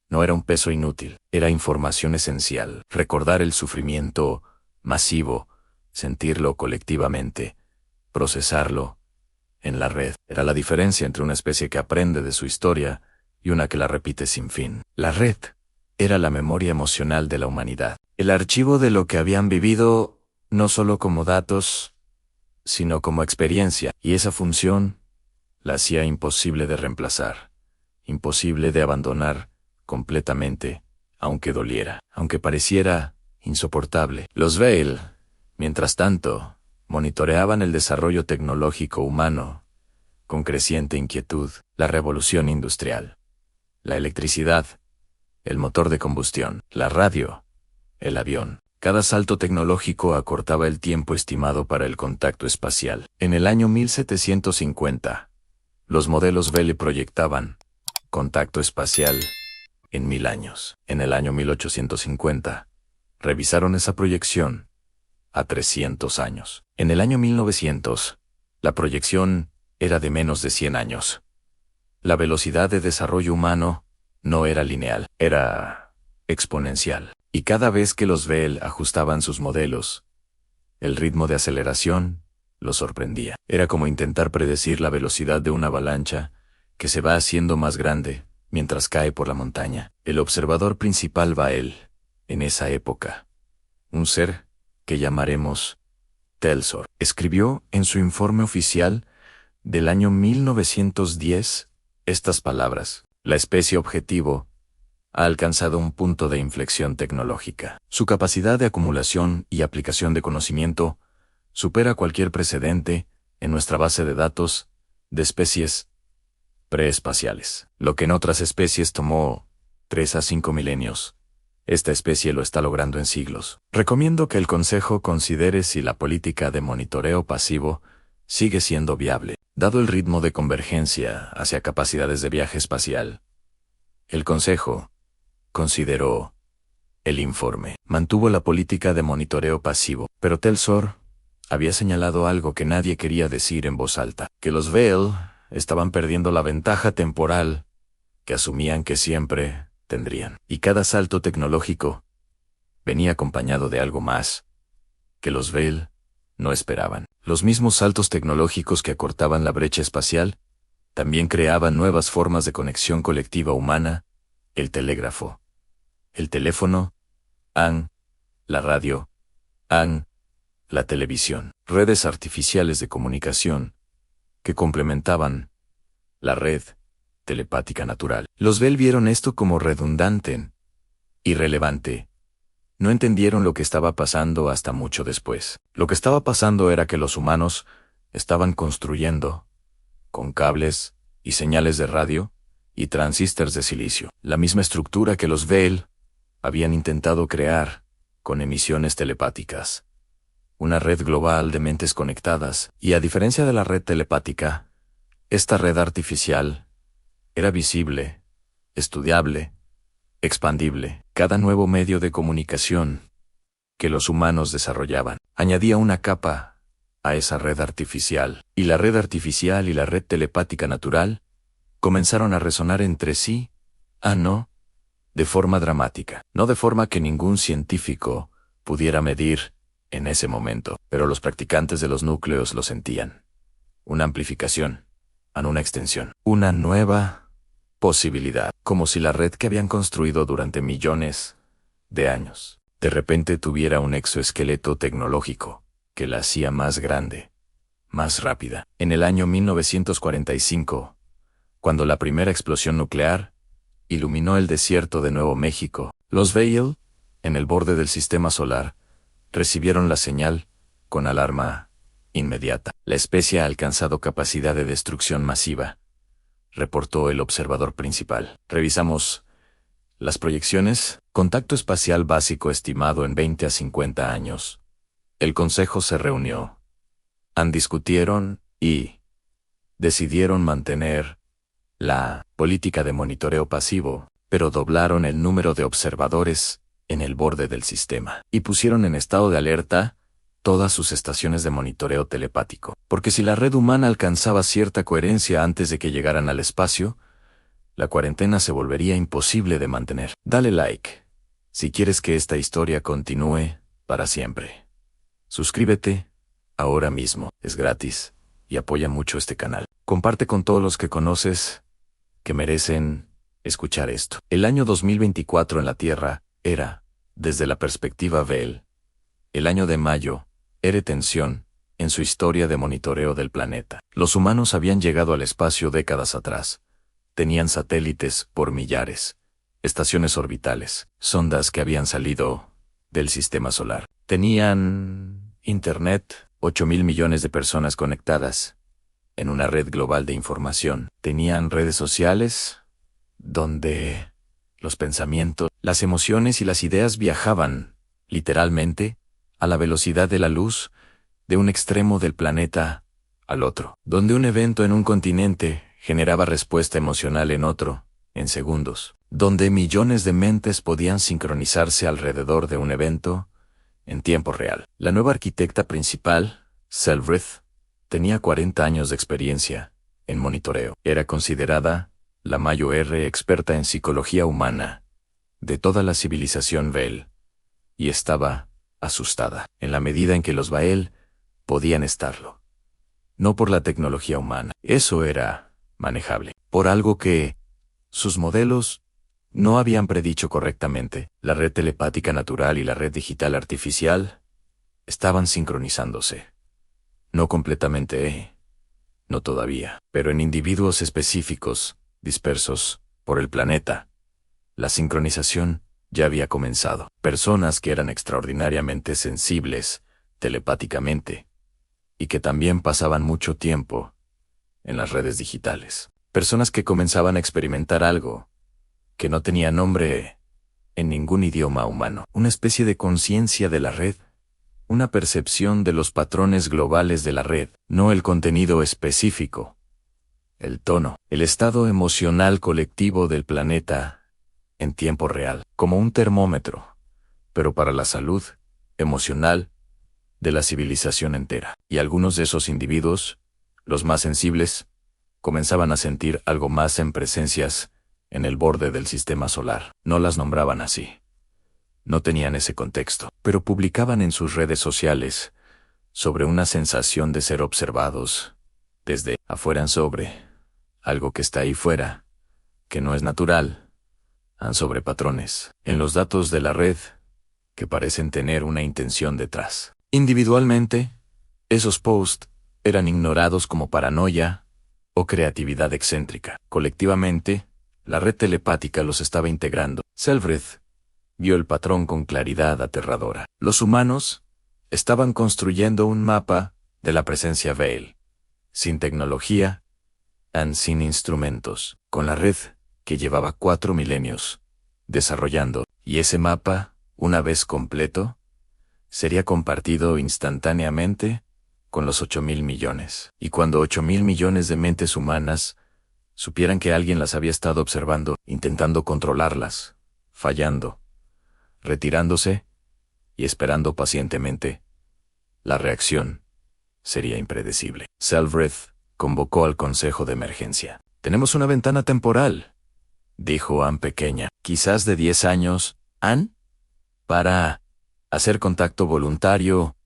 no era un peso inútil, era información esencial. Recordar el sufrimiento masivo, sentirlo colectivamente, procesarlo en la red, era la diferencia entre una especie que aprende de su historia y una que la repite sin fin. La red era la memoria emocional de la humanidad, el archivo de lo que habían vivido, no solo como datos, sino como experiencia, y esa función la hacía imposible de reemplazar, imposible de abandonar completamente, aunque doliera, aunque pareciera insoportable. Los Veil, mientras tanto, monitoreaban el desarrollo tecnológico humano con creciente inquietud, la revolución industrial, la electricidad, el motor de combustión, la radio, el avión. Cada salto tecnológico acortaba el tiempo estimado para el contacto espacial. En el año 1750, los modelos Vele proyectaban contacto espacial en 1000 años. En el año 1850, revisaron esa proyección a 300 años. En el año 1900, la proyección era de menos de 100 años. La velocidad de desarrollo humano no era lineal, era exponencial. Y cada vez que los Veil ajustaban sus modelos, el ritmo de aceleración los sorprendía. Era como intentar predecir la velocidad de una avalancha que se va haciendo más grande mientras cae por la montaña. El observador principal Veil, en esa época, un ser que llamaremos Telsor, escribió en su informe oficial del año 1910 estas palabras: la especie objetivo ha alcanzado un punto de inflexión tecnológica. Su capacidad de acumulación y aplicación de conocimiento supera cualquier precedente en nuestra base de datos de especies preespaciales. Lo que en otras especies tomó 3 a 5 milenios, esta especie lo está logrando en siglos. Recomiendo que el Consejo considere si la política de monitoreo pasivo sigue siendo viable, dado el ritmo de convergencia hacia capacidades de viaje espacial. El Consejo consideró el informe. Mantuvo la política de monitoreo pasivo, pero Telsor había señalado algo que nadie quería decir en voz alta, que los Vale estaban perdiendo la ventaja temporal que asumían que siempre tendrían. Y cada salto tecnológico venía acompañado de algo más que los Vale no esperaban. Los mismos saltos tecnológicos que acortaban la brecha espacial también creaban nuevas formas de conexión colectiva humana: el telégrafo, el teléfono, la radio, la televisión, redes artificiales de comunicación que complementaban la red telepática natural. Los Bell vieron esto como redundante, irrelevante. No entendieron lo que estaba pasando hasta mucho después. Lo que estaba pasando era que los humanos estaban construyendo, con cables y señales de radio y transistores de silicio, la misma estructura que los Bell habían intentado crear con emisiones telepáticas. Una red global de mentes conectadas, y a diferencia de la red telepática, esta red artificial era visible, estudiable, expandible. Cada nuevo medio de comunicación que los humanos desarrollaban añadía una capa a esa red artificial, y la red artificial y la red telepática natural comenzaron a resonar entre sí, de forma dramática, no de forma que ningún científico pudiera medir en ese momento, pero los practicantes de los núcleos lo sentían. Una amplificación, una extensión, una nueva posibilidad, como si la red que habían construido durante millones de años de repente tuviera un exoesqueleto tecnológico que la hacía más grande, más rápida. En el año 1945, cuando la primera explosión nuclear iluminó el desierto de Nuevo México, los Vale, en el borde del sistema solar, recibieron la señal con alarma inmediata. La especie ha alcanzado capacidad de destrucción masiva, reportó el observador principal. Revisamos las proyecciones. Contacto espacial básico estimado en 20 a 50 años. El Consejo se reunió. Discutieron y decidieron mantener la política de monitoreo pasivo, pero doblaron el número de observadores en el borde del sistema y pusieron en estado de alerta todas sus estaciones de monitoreo telepático. Porque si la red humana alcanzaba cierta coherencia antes de que llegaran al espacio, la cuarentena se volvería imposible de mantener. Dale like si quieres que esta historia continúe para siempre. Suscríbete ahora mismo, es gratis y apoya mucho este canal. Comparte con todos los que conoces que merecen escuchar esto. El año 2024 en la Tierra era, desde la perspectiva Bell, el año de mayo, era tensión en su historia de monitoreo del planeta. Los humanos habían llegado al espacio décadas atrás. Tenían satélites por millares, estaciones orbitales, sondas que habían salido del sistema solar. Tenían internet, 8.000 millones de personas conectadas en una red global de información. Tenían redes sociales donde los pensamientos, las emociones y las ideas viajaban, literalmente, a la velocidad de la luz, de un extremo del planeta al otro, donde un evento en un continente generaba respuesta emocional en otro, en segundos, donde millones de mentes podían sincronizarse alrededor de un evento en tiempo real. La nueva arquitecta principal, Selbrith, tenía 40 años de experiencia en monitoreo. Era considerada la mayor experta en psicología humana de toda la civilización Bell, y estaba asustada en la medida en que los Bael podían estarlo. No por la tecnología humana, eso era manejable, por algo que sus modelos no habían predicho correctamente. La red telepática natural y la red digital artificial estaban sincronizándose. No completamente, no todavía, pero en individuos específicos, dispersos por el planeta. La sincronización ya había comenzado. Personas que eran extraordinariamente sensibles telepáticamente y que también pasaban mucho tiempo en las redes digitales. Personas que comenzaban a experimentar algo que no tenía nombre en ningún idioma humano. Una especie de conciencia de la red una percepción de los patrones globales de la red, no el contenido específico. El tono, el estado emocional colectivo del planeta en tiempo real, como un termómetro, pero para la salud emocional de la civilización entera. Y algunos de esos individuos, los más sensibles, comenzaban a sentir algo más en presencias en el borde del sistema solar. No las nombraban así. No tenían ese contexto, pero publicaban en sus redes sociales sobre una sensación de ser observados desde afuera sobre algo que está ahí fuera, que no es natural, sobre patrones en los datos de la red que parecen tener una intención detrás. Individualmente, esos posts eran ignorados como paranoia o creatividad excéntrica. Colectivamente, la red telepática los estaba integrando. Selfridge vio el patrón con claridad aterradora. Los humanos estaban construyendo un mapa de la presencia Veil, sin tecnología, sin instrumentos, con la red que llevaba 4 milenios desarrollando, y ese mapa, una vez completo, sería compartido instantáneamente con los 8.000 millones. Y cuando 8.000 millones de mentes humanas supieran que alguien las había estado observando, intentando controlarlas, fallando, retirándose y esperando pacientemente, la reacción sería impredecible. Selfridge convocó al consejo de emergencia. «Tenemos una ventana temporal», dijo Anne pequeña, «quizás de 10 años, Anne, para hacer contacto voluntario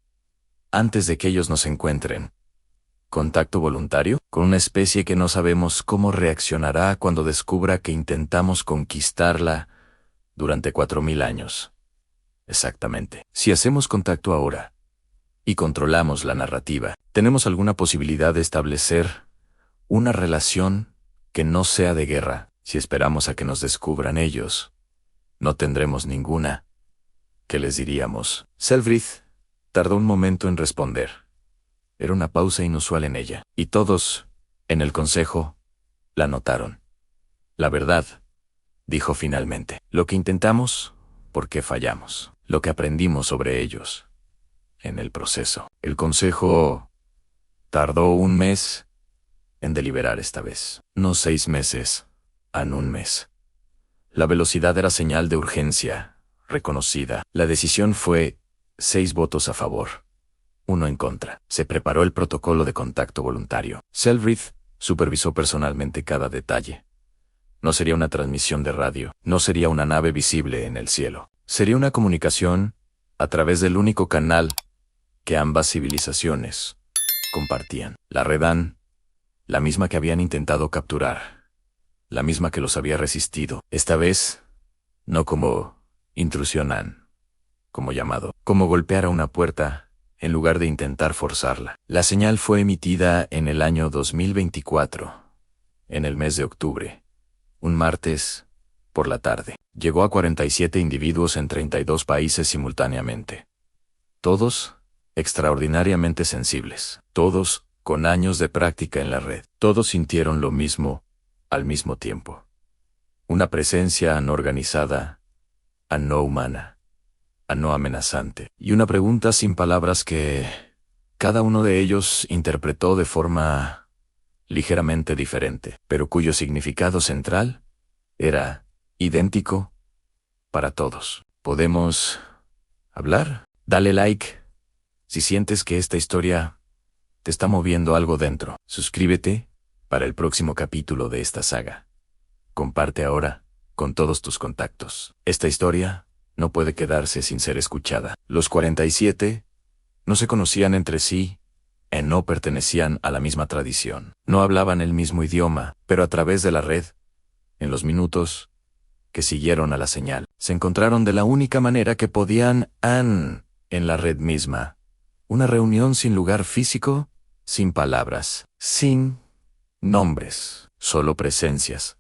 antes de que ellos nos encuentren». ¿Contacto voluntario? Con una especie que no sabemos cómo reaccionará cuando descubra que intentamos conquistarla durante 4.000 años. Exactamente. Si hacemos contacto ahora y controlamos la narrativa, tenemos alguna posibilidad de establecer una relación que no sea de guerra. Si esperamos a que nos descubran ellos, no tendremos ninguna. ¿Qué les diríamos? Selfridge tardó un momento en responder. Era una pausa inusual en ella, y todos, en el consejo, la notaron. «La verdad», dijo finalmente, «lo que intentamos, ¿por qué fallamos? Lo que aprendimos sobre ellos en el proceso». El consejo tardó 1 mes en deliberar esta vez, no 6 meses, en 1 mes. La velocidad era señal de urgencia, reconocida. La decisión fue 6 votos a favor, 1 en contra. Se preparó el protocolo de contacto voluntario. Selfridge supervisó personalmente cada detalle. No sería una transmisión de radio, no sería una nave visible en el cielo. Sería una comunicación a través del único canal que ambas civilizaciones compartían. La red AN, la misma que habían intentado capturar, la misma que los había resistido. Esta vez, no como intrusión AN, como llamado, como golpear a una puerta en lugar de intentar forzarla. La señal fue emitida en el año 2024, en el mes de octubre, un martes por la tarde. Llegó a 47 individuos en 32 países simultáneamente. Todos extraordinariamente sensibles. Todos con años de práctica en la red. Todos sintieron lo mismo al mismo tiempo. Una presencia anorganizada, no humana, no amenazante. Y una pregunta sin palabras que cada uno de ellos interpretó de forma ligeramente diferente, pero cuyo significado central era idéntico para todos. ¿Podemos hablar? Dale like si sientes que esta historia te está moviendo algo dentro. Suscríbete para el próximo capítulo de esta saga. Comparte ahora con todos tus contactos. Esta historia no puede quedarse sin ser escuchada. Los 47 no se conocían entre sí, no pertenecían a la misma tradición. No hablaban el mismo idioma, pero a través de la red, en los minutos que siguieron a la señal, se encontraron de la única manera que podían en la red misma. Una reunión sin lugar físico, sin palabras, sin nombres, solo presencias,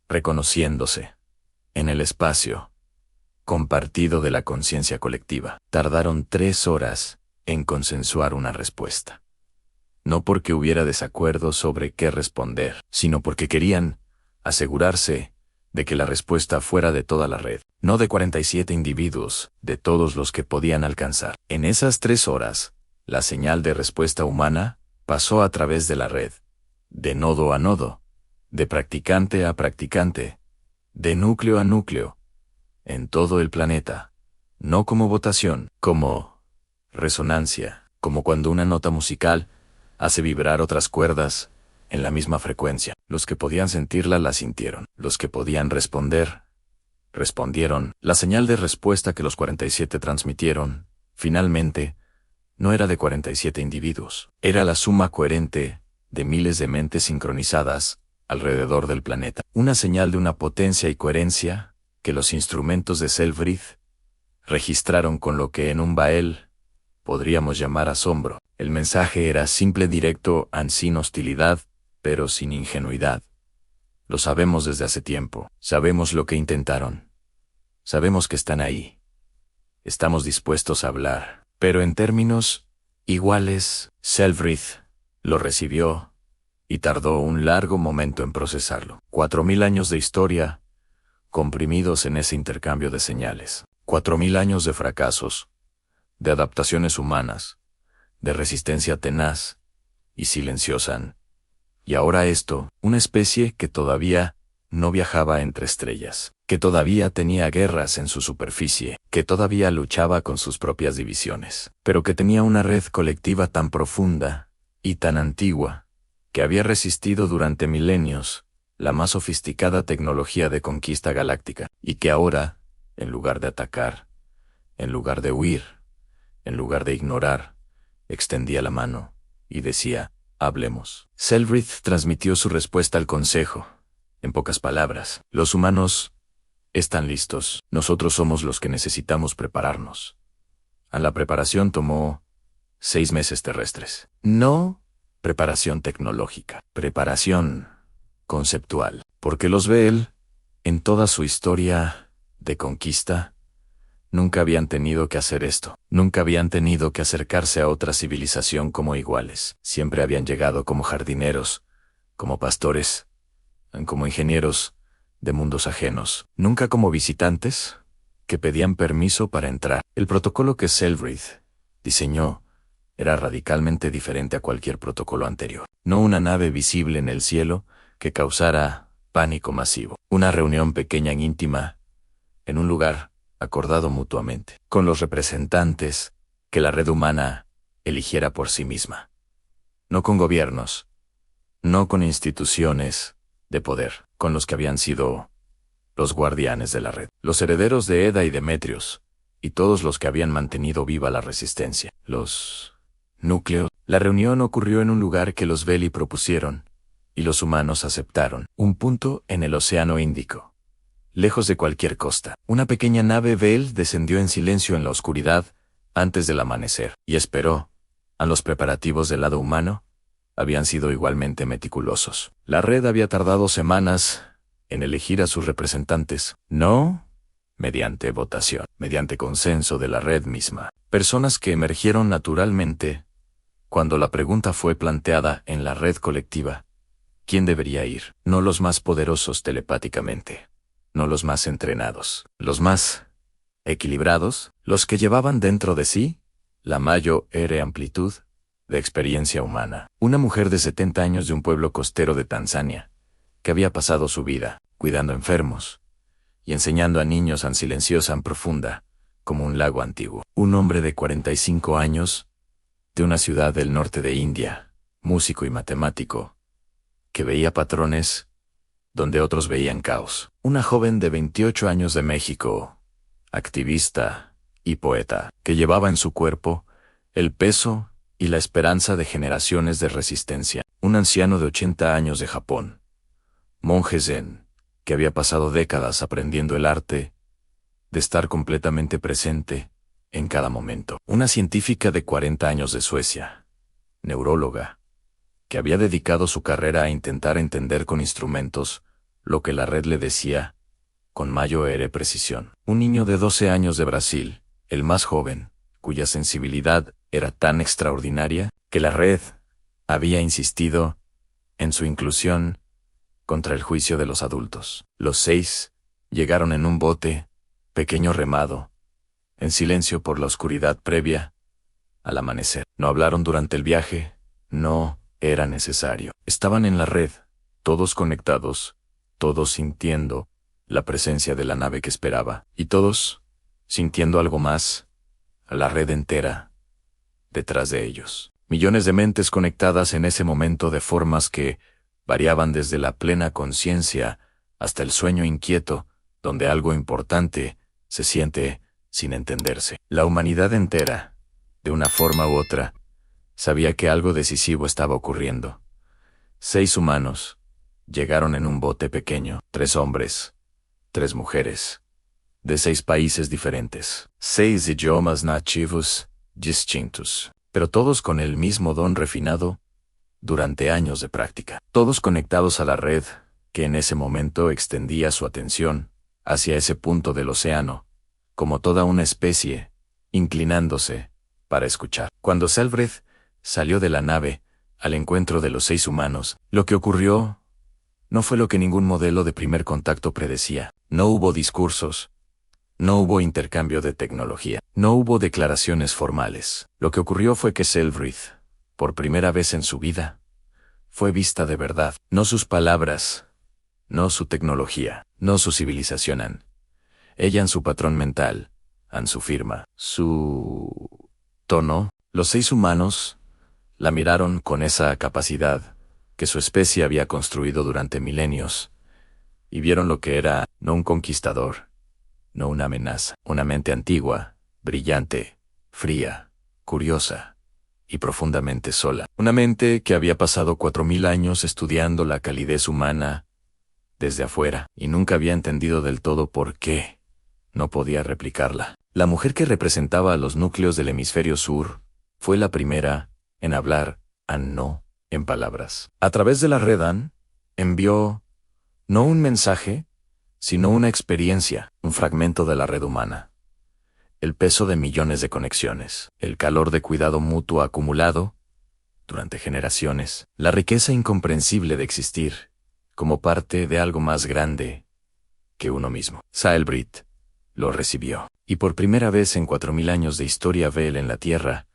reconociéndose en el espacio compartido de la conciencia colectiva. Tardaron 3 horas en consensuar una respuesta. No porque hubiera desacuerdo sobre qué responder, sino porque querían asegurarse de que la respuesta fuera de toda la red, no de 47 individuos, de todos los que podían alcanzar. En esas 3 horas, la señal de respuesta humana pasó a través de la red, de nodo a nodo, de practicante a practicante, de núcleo a núcleo, en todo el planeta, no como votación, como resonancia, como cuando una nota musical hace vibrar otras cuerdas en la misma frecuencia. Los que podían sentirla la sintieron. Los que podían responder, respondieron. La señal de respuesta que los 47 transmitieron, finalmente, no era de 47 individuos. Era la suma coherente de miles de mentes sincronizadas alrededor del planeta. Una señal de una potencia y coherencia que los instrumentos de Selfridge registraron con lo que en un Bael podríamos llamar asombro. El mensaje era simple, directo, sin hostilidad, pero sin ingenuidad. Lo sabemos desde hace tiempo. Sabemos lo que intentaron. Sabemos que están ahí. Estamos dispuestos a hablar. Pero en términos iguales, Selfridge lo recibió y tardó un largo momento en procesarlo. 4000 años de historia comprimidos en ese intercambio de señales. 4000 años de fracasos, de adaptaciones humanas, de resistencia tenaz y silenciosa. Y ahora esto, una especie que todavía no viajaba entre estrellas, que todavía tenía guerras en su superficie, que todavía luchaba con sus propias divisiones, pero que tenía una red colectiva tan profunda y tan antigua, que había resistido durante milenios la más sofisticada tecnología de conquista galáctica, y que ahora, en lugar de atacar, en lugar de huir, en lugar de ignorar, extendía la mano y decía: hablemos. Selfridge transmitió su respuesta al consejo. En pocas palabras, los humanos están listos. Nosotros somos los que necesitamos prepararnos. A la preparación tomó 6 meses terrestres. No preparación tecnológica, preparación conceptual. Porque los Beel, en toda su historia de conquista, nunca habían tenido que hacer esto. Nunca habían tenido que acercarse a otra civilización como iguales. Siempre habían llegado como jardineros, como pastores, como ingenieros de mundos ajenos. Nunca como visitantes que pedían permiso para entrar. El protocolo que Selfridge diseñó era radicalmente diferente a cualquier protocolo anterior. No una nave visible en el cielo que causara pánico masivo. Una reunión pequeña e íntima en un lugar acordado mutuamente, con los representantes que la red humana eligiera por sí misma. No con gobiernos, no con instituciones de poder, con los que habían sido los guardianes de la red, los herederos de Eda y Demetrios, y todos los que habían mantenido viva la resistencia, los núcleos. La reunión ocurrió en un lugar que los Veli propusieron, y los humanos aceptaron, un punto en el Océano Índico. Lejos de cualquier costa, una pequeña nave Beel descendió en silencio en la oscuridad antes del amanecer, y esperó. Los preparativos del lado humano habían sido igualmente meticulosos. La red había tardado semanas en elegir a sus representantes, no mediante votación, mediante consenso de la red misma. Personas que emergieron naturalmente cuando la pregunta fue planteada en la red colectiva: ¿quién debería ir? No los más poderosos telepáticamente, no los más entrenados, los más equilibrados, los que llevaban dentro de sí la mayor amplitud de experiencia humana. Una mujer de 70 años de un pueblo costero de Tanzania, que había pasado su vida cuidando enfermos y enseñando a niños tan silenciosa, tan profunda, como un lago antiguo. Un hombre de 45 años, de una ciudad del norte de India, músico y matemático, que veía patrones donde otros veían caos. Una joven de 28 años de México, activista y poeta, que llevaba en su cuerpo el peso y la esperanza de generaciones de resistencia. Un anciano de 80 años de Japón, monje zen, que había pasado décadas aprendiendo el arte de estar completamente presente en cada momento. Una científica de 40 años de Suecia, neuróloga, que había dedicado su carrera a intentar entender con instrumentos lo que la red le decía con mayor precisión. Un niño de 12 años de Brasil, el más joven, cuya sensibilidad era tan extraordinaria que la red había insistido en su inclusión contra el juicio de los adultos. Los 6 llegaron en un bote, pequeño remado, en silencio por la oscuridad previa al amanecer. No hablaron durante el viaje, no era necesario. Estaban en la red, todos conectados, todos sintiendo la presencia de la nave que esperaba, y todos sintiendo algo más, a la red entera, detrás de ellos. Millones de mentes conectadas en ese momento de formas que variaban desde la plena conciencia hasta el sueño inquieto, donde algo importante se siente sin entenderse. La humanidad entera, de una forma u otra, sabía que algo decisivo estaba ocurriendo. 6 humanos llegaron en un bote pequeño, 3 hombres, 3 mujeres, de 6 países diferentes, 6 idiomas nativos distintos, pero todos con el mismo don refinado durante años de práctica. Todos conectados a la red que en ese momento extendía su atención hacia ese punto del océano, como toda una especie, inclinándose para escuchar. Cuando Selbrecht salió de la nave al encuentro de los 6 humanos, lo que ocurrió no fue lo que ningún modelo de primer contacto predecía. No hubo discursos, no hubo intercambio de tecnología, no hubo declaraciones formales. Lo que ocurrió fue que Selbrecht, por primera vez en su vida, fue vista de verdad. No sus palabras, no su tecnología, no su civilización. Ella en su patrón mental, en su firma, su tono. Los 6 humanos la miraron con esa capacidad que su especie había construido durante milenios, y vieron lo que era, no un conquistador, no una amenaza, una mente antigua, brillante, fría, curiosa y profundamente sola. Una mente que había pasado 4000 años estudiando la calidez humana desde afuera y nunca había entendido del todo por qué no podía replicarla. La mujer que representaba a los núcleos del hemisferio sur fue la primera en hablar no en palabras. A través de la red envió no un mensaje, sino una experiencia, un fragmento de la red humana. El peso de millones de conexiones, el calor de cuidado mutuo acumulado durante generaciones, la riqueza incomprensible de existir como parte de algo más grande que uno mismo. Selbrecht lo recibió, y por primera vez en 4000 años de historia Bell en la Tierra,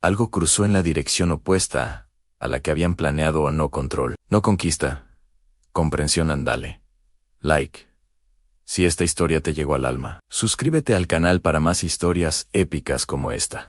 algo cruzó en la dirección opuesta a la que habían planeado o no control, no conquista, comprensión. Andale. Like. Si esta historia te llegó al alma, suscríbete al canal para más historias épicas como esta.